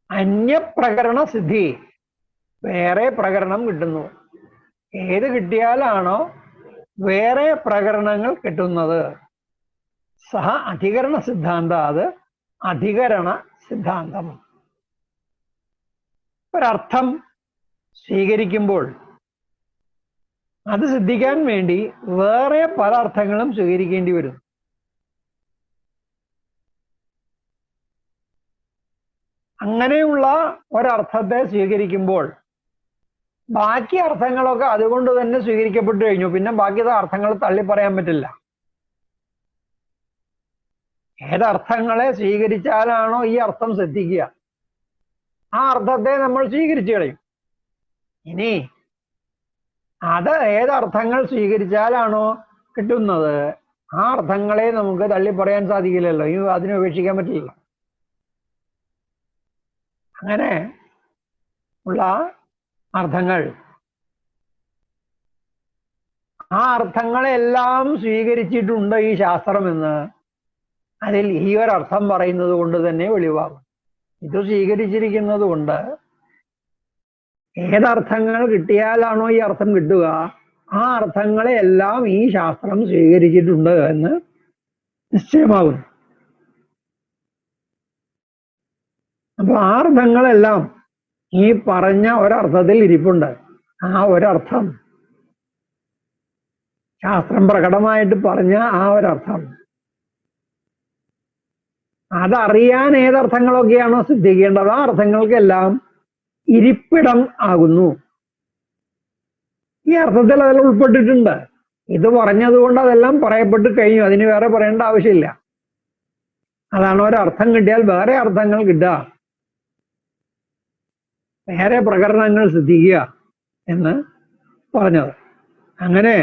അന്യപ്രകരണ സിദ്ധി വേറെ പ്രകരണം കിട്ടുന്നു. ഏത് കിട്ടിയാലാണോ വേറെ പ്രകരണങ്ങൾ കിട്ടുന്നത് സഹ അധികരണ സിദ്ധാന്ത. അത് അധികരണ സിദ്ധാന്തം. ഒരർത്ഥം സ്വീകരിക്കുമ്പോൾ അത് സിദ്ധിക്കാൻ വേണ്ടി വേറെ പല അർത്ഥങ്ങളും സ്വീകരിക്കേണ്ടി വരും. അങ്ങനെയുള്ള ഒരർത്ഥത്തെ സ്വീകരിക്കുമ്പോൾ ബാക്കി അർത്ഥങ്ങളൊക്കെ അതുകൊണ്ട് തന്നെ സ്വീകരിക്കപ്പെട്ടു കഴിഞ്ഞു. പിന്നെ ബാക്കി അർത്ഥങ്ങൾ തള്ളി പറയാൻ പറ്റില്ല. ഏതർത്ഥങ്ങളെ സ്വീകരിച്ചാലാണോ ഈ അർത്ഥം സിദ്ധിക്കുക, ആ അർത്ഥത്തെ നമ്മൾ സ്വീകരിച്ചു കളയും. ഇനി അത് ഏതർത്ഥങ്ങൾ സ്വീകരിച്ചാലാണോ കിട്ടുന്നത്, ആ അർത്ഥങ്ങളെ നമുക്ക് തള്ളി പറയാൻ സാധിക്കില്ലല്ലോ. അതിനെ ഉപേക്ഷിക്കാൻ പറ്റില്ല. അങ്ങനെ ഉള്ള അർത്ഥങ്ങൾ, ആ അർത്ഥങ്ങളെല്ലാം സ്വീകരിച്ചിട്ടുണ്ട് ഈ ശാസ്ത്രമെന്ന് അതിൽ ഈ ഒരർത്ഥം പറയുന്നത് കൊണ്ട് തന്നെ വെളിവാകും. ഇത് സ്വീകരിച്ചിരിക്കുന്നത് കൊണ്ട് ഏതർത്ഥങ്ങൾ കിട്ടിയാലാണോ ഈ അർത്ഥം കിട്ടുക, ആ അർത്ഥങ്ങളെ എല്ലാം ഈ ശാസ്ത്രം സ്വീകരിച്ചിട്ടുണ്ട് എന്ന് നിശ്ചയമാകുന്നു. അപ്പൊ ആ അർത്ഥങ്ങളെല്ലാം ഈ പറഞ്ഞ ഒരർത്ഥത്തിൽ ഇരിപ്പുണ്ട്. ആ ഒരർത്ഥം, ശാസ്ത്രം പ്രകടമായിട്ട് പറഞ്ഞ ആ ഒരർത്ഥം, അതറിയാൻ ഏതർത്ഥങ്ങളൊക്കെയാണോ സിദ്ധിക്കേണ്ടത് ആ അർത്ഥങ്ങൾക്കെല്ലാം ഇരിപ്പിടം ആകുന്നു. ഈ അർത്ഥത്തിൽ അതെല്ലാം ഉൾപ്പെട്ടിട്ടുണ്ട്. ഇത് പറഞ്ഞതുകൊണ്ട് അതെല്ലാം പറയപ്പെട്ട് കഴിഞ്ഞു. അതിന് വേറെ പറയേണ്ട ആവശ്യമില്ല. അതാണ് ഒരർത്ഥം കിട്ടിയാൽ വേറെ അർത്ഥങ്ങൾ കിട്ടുക, വേറെ പ്രകരണങ്ങൾ സിദ്ധിക്കുക എന്ന് പറഞ്ഞത്. അങ്ങനെ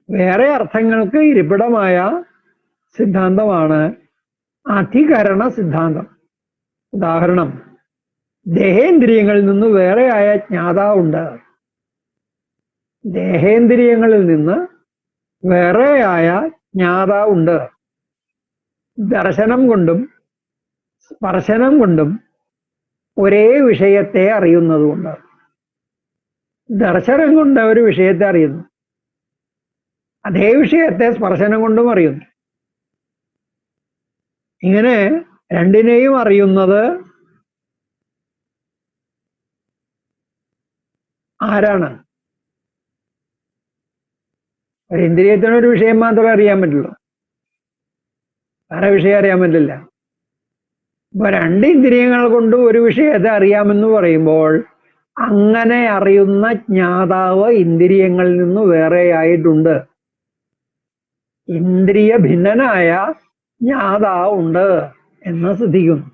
വേറെ അർത്ഥങ്ങൾക്ക് ഇരിപ്പിടമായ സിദ്ധാന്തമാണ് അധികരണ സിദ്ധാന്തം. ഉദാഹരണം, ദേഹേന്ദ്രിയങ്ങളിൽ നിന്ന് വേറെയായ ജ്ഞാതാവുണ്ട്. ദേഹേന്ദ്രിയങ്ങളിൽ നിന്ന് വേറെയായ ജ്ഞാതാവുണ്ട്. ദർശനം കൊണ്ടും സ്പർശനം കൊണ്ടും ഒരേ വിഷയത്തെ അറിയുന്നതുകൊണ്ട്. ദർശനം കൊണ്ട് ഒരു വിഷയത്തെ അറിയുന്നു, അതേ വിഷയത്തെ സ്പർശനം കൊണ്ടും അറിയുന്നു. ഇങ്ങനെ രണ്ടിനെയും അറിയുന്നത് ആരാണ്? ഒരു ഇന്ദ്രിയത്തിന് ഒരു വിഷയം മാത്രമേ അറിയാൻ പറ്റുള്ളൂ, വേറെ വിഷയം അറിയാൻ പറ്റില്ല. ഇപ്പൊ രണ്ട് ഇന്ദ്രിയങ്ങൾ കൊണ്ട് ഒരു വിഷയത്തെ അറിയാമെന്ന് പറയുമ്പോൾ അങ്ങനെ അറിയുന്ന ജ്ഞാതാവ് ഇന്ദ്രിയങ്ങളിൽ നിന്ന് വേറെയായിട്ടുണ്ട്. ഇന്ദ്രിയ ഭിന്നനായ ജ്ഞാതാവുണ്ട് എന്ന് സിദ്ധിക്കുന്നു.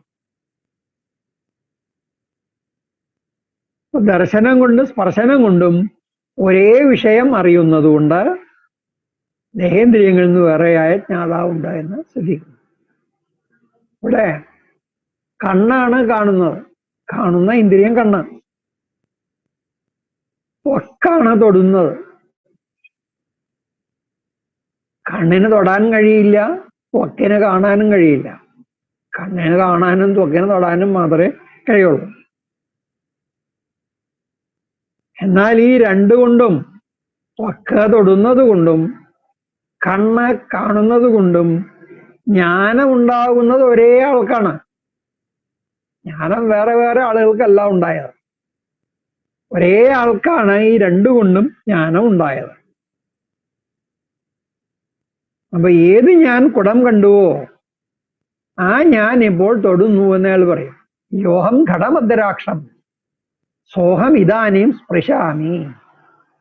ദർശനം കൊണ്ടും സ്പർശനം കൊണ്ടും ഒരേ വിഷയം അറിയുന്നത് കൊണ്ട് ദേഹേന്ദ്രിയങ്ങളിൽ നിന്ന് വേറെയായ ജ്ഞാതാവുണ്ട് എന്ന് ശ്രദ്ധിക്കുന്നു. ഇവിടെ കണ്ണാണ് കാണുന്നത്, കാണുന്ന ഇന്ദ്രിയം കണ്ണ്. ത്വക്കാണ് തൊടുന്നത്. കണ്ണിന് തൊടാൻ കഴിയില്ല, ത്വക്കിന് കാണാനും കഴിയില്ല. കണ്ണിന് കാണാനും ത്വക്കിന് തൊടാനും മാത്രമേ കഴിയുള്ളൂ. എന്നാൽ ഈ രണ്ടുകൊണ്ടും, ത്വക്ക് തൊടുന്നത് കൊണ്ടും കണ്ണ് കാണുന്നത് കൊണ്ടും ജ്ഞാനം ഉണ്ടാകുന്നത് ഒരേ ആൾക്കാണ്. ജ്ഞാനം വേറെ വേറെ ആളുകൾക്കല്ല ഉണ്ടായത്. ഒരേ ആൾക്കാണ് ഈ രണ്ടുകൊണ്ടും ജ്ഞാനം ഉണ്ടായത്. അപ്പൊ ഏത് ഞാൻ കുടം കണ്ടുവോ ആ ഞാൻ ഇപ്പോൾ തൊടുന്നു എന്നയാൾ പറയും. യോഹം ഘടമദ്രാക്ഷം സോഹം ഇതാനും സ്പൃശാമി.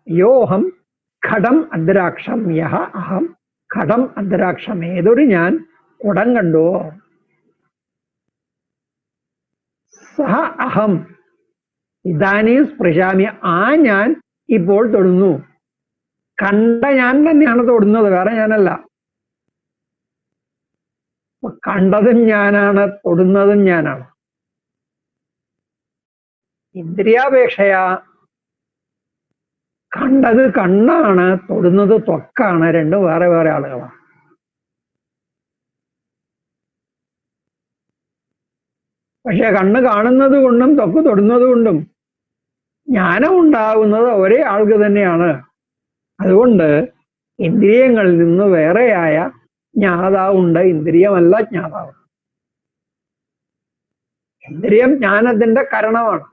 യോഹം ഘടം അദ്രാക്ഷം യഹ അഹം ഘടം അദ്രാക്ഷം. ഏതൊരു ഞാൻ കുടം കണ്ടുവോ സഹ അഹം ഇതാനും സ്പൃശാമി. ആ ഞാൻ ഇപ്പോൾ തൊടുന്നു. കണ്ട ഞാൻ തന്നെയാണ് തൊടുന്നത്, വേറെ ഞാനല്ല. കണ്ടതും ഞാനാണ്, തൊടുന്നതും ഞാനാണ്. ഇന്ദ്രിയാപേക്ഷയ കണ്ടത് കണ്ണാണ്, തൊടുന്നത് ത്വക്കാണ്. രണ്ടും വേറെ വേറെ ആളുകളാണ്. പക്ഷെ കണ്ണ് കാണുന്നത് കൊണ്ടും ത്വക്ക് തൊടുന്നത് കൊണ്ടും ജ്ഞാനം ഉണ്ടാകുന്നത് ഒരേ ആൾക്ക് തന്നെയാണ്. അതുകൊണ്ട് ഇന്ദ്രിയങ്ങളിൽ നിന്ന് വേറെയായ ജ്ഞാതാവുണ്ട്, ഇന്ദ്രിയമല്ല ജ്ഞാതാവ്. ഇന്ദ്രിയം ജ്ഞാനത്തിന്റെ കരണമാണ്.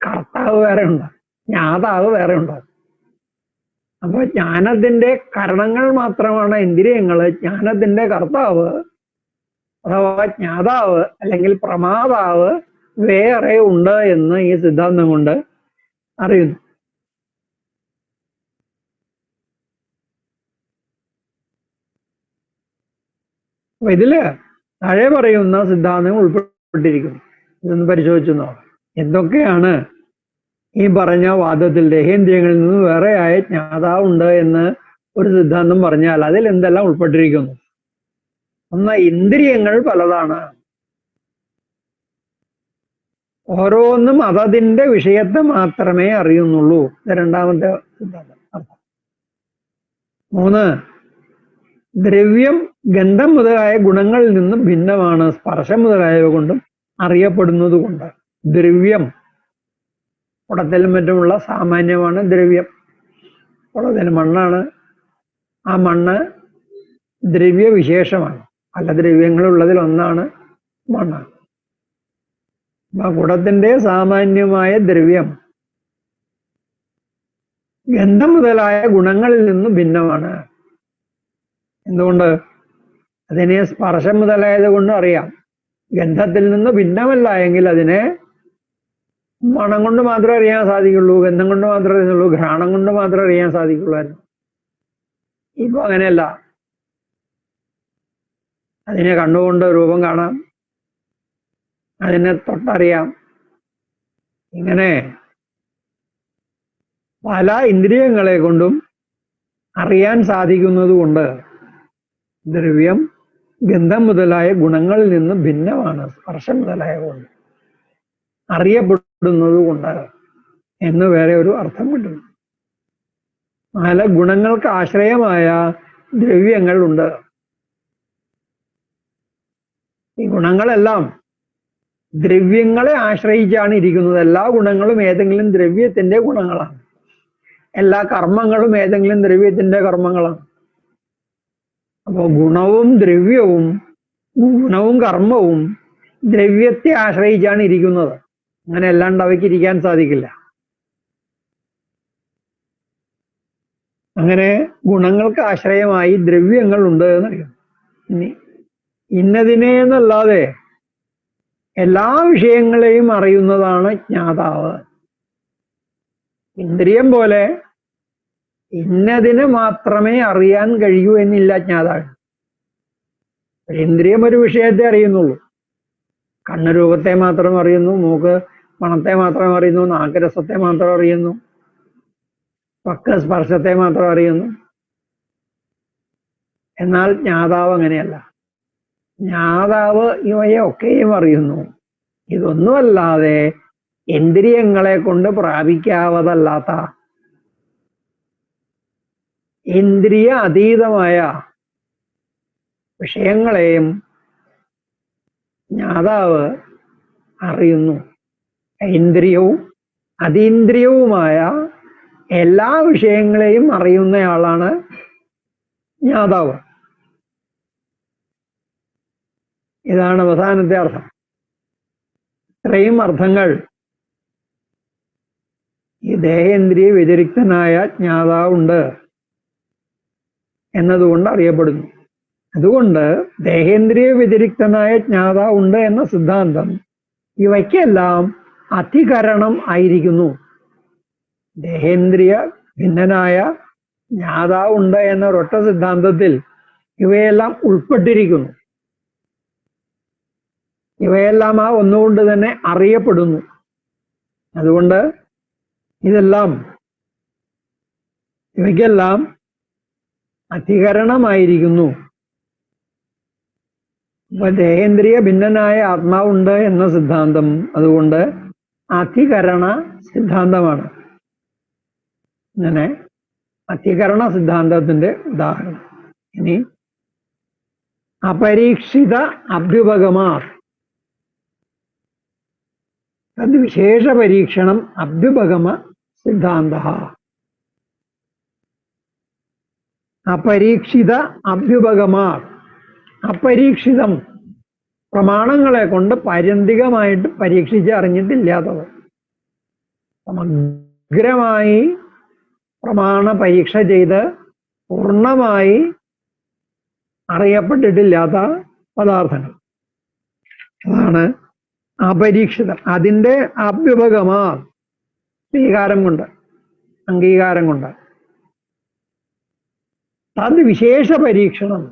കർത്താവ് വേറെ ഉണ്ട്, ജ്ഞാതാവ് വേറെ ഉണ്ട്. അപ്പൊ ജ്ഞാനത്തിന്റെ കരണങ്ങൾ മാത്രമാണ് ഇന്ദ്രിയങ്ങള്. ജ്ഞാനത്തിന്റെ കർത്താവ് അഥവാ ജ്ഞാതാവ് അല്ലെങ്കിൽ പ്രമാതാവ് വേറെ ഉണ്ട് എന്ന് ഈ സിദ്ധാന്തം കൊണ്ട് അറിയുന്നു. അപ്പൊ ഇതില് താഴെ പറയുന്ന സിദ്ധാന്തം ഉൾപ്പെട്ടിരിക്കുന്നു. ഇതൊന്ന് പരിശോധിച്ചു നോക്കാം. എന്തൊക്കെയാണ് ഈ പറഞ്ഞ വാദത്തിൽ ദേഹേന്ദ്രിയങ്ങളിൽ നിന്ന് വേറെയായ ജ്ഞാതാവുണ്ട് എന്ന് ഒരു സിദ്ധാന്തം പറഞ്ഞാൽ അതിൽ എന്തെല്ലാം ഉൾപ്പെട്ടിരിക്കുന്നു? ഒന്ന്, ഇന്ദ്രിയങ്ങൾ പലതാണ്. ഓരോന്നും അതതിന്റെ വിഷയത്തെ മാത്രമേ അറിയുന്നുള്ളൂ. ഇത് രണ്ടാമത്തെ സിദ്ധാന്തം അർത്ഥം. 3, ദ്രവ്യം ഗന്ധം മുതലായ ഗുണങ്ങളിൽ നിന്ന് ഭിന്നമാണ്. സ്പർശം മുതലായവ കൊണ്ടും അറിയപ്പെടുന്നത് കൊണ്ട്. ദ്രവ്യം കുടത്തിലും മറ്റുമുള്ള സാമാന്യമാണ് ദ്രവ്യം. കുടത്തിൽ മണ്ണാണ്, ആ മണ്ണ് ദ്രവ്യവിശേഷമാണ്. പല ദ്രവ്യങ്ങളുള്ളതിൽ ഒന്നാണ് മണ്ണ്. ആ കുടത്തിന്റെ സാമാന്യമായ ദ്രവ്യം ഗന്ധം മുതലായ ഗുണങ്ങളിൽ നിന്ന് ഭിന്നമാണ്. എന്തുകൊണ്ട്? അതിനെ സ്പർശം മുതലായത് കൊണ്ട് അറിയാം. ഗന്ധത്തിൽ നിന്ന് ഭിന്നമല്ല എങ്കിൽ അതിനെ മണം കൊണ്ട് മാത്രമേ അറിയാൻ സാധിക്കുള്ളൂ, ഗന്ധം കൊണ്ട് മാത്രമേ അറിയുള്ളൂ, ഘ്രാണം കൊണ്ട് മാത്രമേ അറിയാൻ സാധിക്കുള്ളായിരുന്നു. ഇപ്പൊ അങ്ങനെയല്ല. അതിനെ കണ്ണുകൊണ്ട് രൂപം കാണാം, അതിനെ തൊട്ടറിയാം. ഇങ്ങനെ പല ഇന്ദ്രിയങ്ങളെ കൊണ്ടും അറിയാൻ സാധിക്കുന്നത് കൊണ്ട് ദ്രവ്യം ഗന്ധം മുതലായ ഗുണങ്ങളിൽ നിന്ന് ഭിന്നമാണ്. സ്പർശം മുതലായ കൊണ്ട് അറിയപ്പെടുന്നത് കൊണ്ട് എന്ന് വേറെ ഒരു അർത്ഥം കിട്ടുന്നു. പല ഗുണങ്ങൾക്ക് ആശ്രയമായ ദ്രവ്യങ്ങൾ ഉണ്ട്. ഈ ഗുണങ്ങളെല്ലാം ദ്രവ്യങ്ങളെ ആശ്രയിച്ചാണ് ഇരിക്കുന്നത്. എല്ലാ ഗുണങ്ങളും ഏതെങ്കിലും ദ്രവ്യത്തിന്റെ ഗുണങ്ങളാണ്. എല്ലാ കർമ്മങ്ങളും ഏതെങ്കിലും ദ്രവ്യത്തിന്റെ കർമ്മങ്ങളാണ്. അപ്പോൾ ഗുണവും ദ്രവ്യവും, ഗുണവും കർമ്മവും ദ്രവ്യത്തെ ആശ്രയിച്ചാണ് ഇരിക്കുന്നത്. അങ്ങനെ അല്ലാണ്ട് അവയ്ക്ക് ഇരിക്കാൻ സാധിക്കില്ല. അങ്ങനെ ഗുണങ്ങൾക്ക് ആശ്രയമായി ദ്രവ്യങ്ങൾ ഉണ്ട് എന്നറിയാം. ഇനി ഇന്നതിനെ എന്നല്ലാതെ എല്ലാ വിഷയങ്ങളെയും അറിയുന്നതാണ് ജ്ഞാതാവ്. ഇന്ദ്രിയം പോലെ ഇന്നതിന് മാത്രമേ അറിയാൻ കഴിയൂ എന്നില്ല ജ്ഞാതാവ്. ഇന്ദ്രിയം ഒരു വിഷയത്തെ അറിയുന്നുള്ളൂ. കണ്ണ് രൂപത്തെ മാത്രം അറിയുന്നു, മൂക്ക് മണത്തെ മാത്രം അറിയുന്നു, നാക്ക് രസത്തെ മാത്രം അറിയുന്നു, ത്വക്ക് സ്പർശത്തെ മാത്രം അറിയുന്നു. എന്നാൽ ജ്ഞാതാവ് അങ്ങനെയല്ല. ജ്ഞാതാവ് ഇവയെ ഒക്കെയും അറിയുന്നു. ഇതൊന്നുമല്ലാതെ ഇന്ദ്രിയങ്ങളെ കൊണ്ട് പ്രാപിക്കാവതല്ലാത്ത ഇന്ദ്രിയ അതീതമായ വിഷയങ്ങളെയും ജ്ഞാതാവ് അറിയുന്നു. ഇന്ദ്രിയവും അതീന്ദ്രിയവുമായ എല്ലാ വിഷയങ്ങളെയും അറിയുന്നയാളാണ് ജ്ഞാതാവ്. ഇതാണ് അവസാനത്തെ അർത്ഥം. ഇത്രയും അർത്ഥങ്ങൾ ഈ ദേഹേന്ദ്രിയ വ്യതിരിക്തനായ ജ്ഞാതാവുണ്ട് എന്നതുകൊണ്ട് അറിയപ്പെടുന്നു. അതുകൊണ്ട് ദേഹേന്ദ്രിയ വ്യതിരിക്തനായ ജ്ഞാതാവുണ്ട് എന്ന സിദ്ധാന്തം ഇവയ്ക്കെല്ലാം അധികരണം ആയിരിക്കുന്നു. ദേഹേന്ദ്രിയ ഭിന്നനായ ജ്ഞാതാവുണ്ട് എന്ന ഒരൊറ്റ സിദ്ധാന്തത്തിൽ ഇവയെല്ലാം ഉൾപ്പെട്ടിരിക്കുന്നു. ഇവയെല്ലാം ആ ഒന്നുകൊണ്ട് തന്നെ അറിയപ്പെടുന്നു. അതുകൊണ്ട് ഇവയ്ക്കെല്ലാം അധികരണമായിരിക്കുന്നു. ഇപ്പൊ ദേഹേന്ദ്രിയ ഭിന്നനായ ആത്മാവുണ്ട് എന്ന സിദ്ധാന്തം അതുകൊണ്ട് അധികരണ സിദ്ധാന്തമാണ്. അങ്ങനെ അധികരണ സിദ്ധാന്തത്തിന്റെ ഉദാഹരണം. ഇനി അപരീക്ഷിത അഭ്യുപഗമാ തദ് വിശേഷ പരീക്ഷണം അഭ്യുപഗമ സിദ്ധാന്ത. അപരീക്ഷിത അഭ്യുപഗമാ, അപരീക്ഷിതം, പ്രമാണങ്ങളെ കൊണ്ട് പാരന്തികമായിട്ട് പരീക്ഷിച്ച് അറിഞ്ഞിട്ടില്ലാത്തത്, സമഗ്രമായി പ്രമാണ പരീക്ഷ ചെയ്ത് പൂർണ്ണമായി അറിയപ്പെട്ടിട്ടില്ലാത്ത പദാർത്ഥങ്ങൾ, അതാണ് അപരീക്ഷിതം. അതിൻ്റെ അഭ്യുപഗമാ, സ്വീകാരം കൊണ്ട്, അംഗീകാരം കൊണ്ട്. തദ് വിശേഷ പരീക്ഷണം,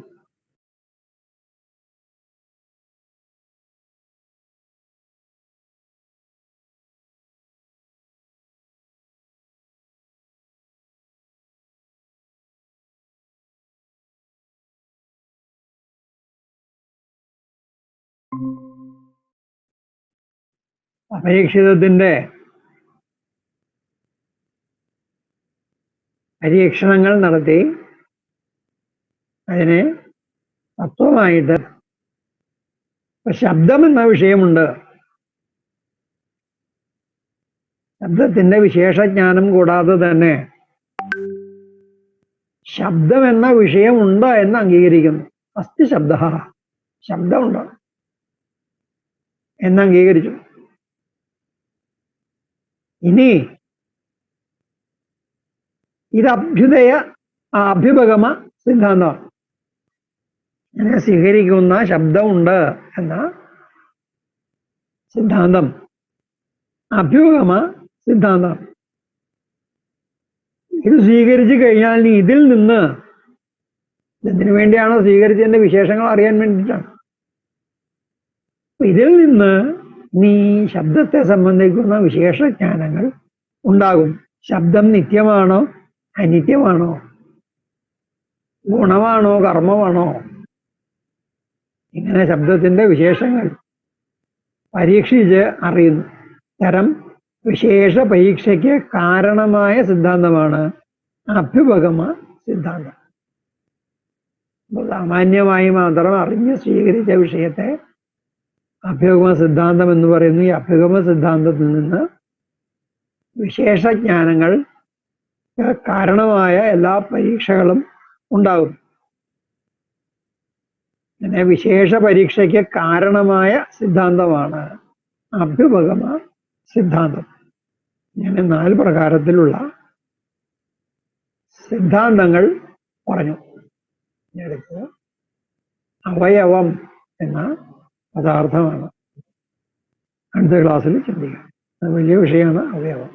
അപരീക്ഷിതത്തിന്റെ പരീക്ഷണങ്ങൾ നടത്തി അതിനെ തത്വമായിട്ട്, ശബ്ദം എന്ന വിഷയമുണ്ട്. ശബ്ദത്തിന്റെ വിശേഷജ്ഞാനം കൂടാതെ തന്നെ ശബ്ദം എന്ന വിഷയമുണ്ട് എന്ന് അംഗീകരിക്കുന്നു. അസ്തി ശബ്ദ, ശബ്ദമുണ്ട് എന്ന് അംഗീകരിച്ചു. ഇനി ഇത് അഭ്യുപഗമ സിദ്ധാന്തമാണ്. അങ്ങനെ സ്വീകരിക്കുന്ന ശബ്ദമുണ്ട് എന്ന സിദ്ധാന്തം അഭ്യുപഗമ സിദ്ധാന്തമാണ്. ഇത് സ്വീകരിച്ചു കഴിഞ്ഞാൽ നീ ഇതിൽ നിന്ന്, എന്തിനു വേണ്ടിയാണോ സ്വീകരിച്ചതിന്റെ വിശേഷങ്ങൾ അറിയാൻ വേണ്ടിയിട്ടാണ്, ഇതിൽ നിന്ന് നീ ശബ്ദത്തെ സംബന്ധിക്കുന്ന വിശേഷജ്ഞാനങ്ങൾ ഉണ്ടാകും. ശബ്ദം നിത്യമാണോ അനിത്യമാണോ, ഗുണമാണോ കർമ്മമാണോ, ഇങ്ങനെ ശബ്ദത്തിന്റെ വിശേഷങ്ങൾ പരീക്ഷിച്ച് അറിയുന്നു. തരം വിശേഷ പരീക്ഷയ്ക്ക് കാരണമായ സിദ്ധാന്തമാണ് അഭ്യുപഗമ സിദ്ധാന്തം. സാമാന്യമായി മാത്രം അറിഞ്ഞ് സ്വീകരിച്ച വിഷയത്തെ അഭ്യുപഗമ സിദ്ധാന്തം എന്ന് പറയുന്നു. ഈ അഭ്യുപഗമ സിദ്ധാന്തത്തിൽ നിന്ന് വിശേഷജ്ഞാനങ്ങൾ കാരണമായ എല്ലാ പരീക്ഷകളും ഉണ്ടാകും. അങ്ങനെ വിശേഷ പരീക്ഷയ്ക്ക് കാരണമായ സിദ്ധാന്തമാണ് അഭ്യുപഗമ സിദ്ധാന്തം. ഇങ്ങനെ 4 പ്രകാരത്തിലുള്ള സിദ്ധാന്തങ്ങൾ പറഞ്ഞു. അടുത്ത് അവയവം എന്ന പദാർത്ഥമാണ് അടുത്ത ക്ലാസ്സിൽ ചിന്തിക്കുക. അത് വലിയ വിഷയമാണ് അവയവം.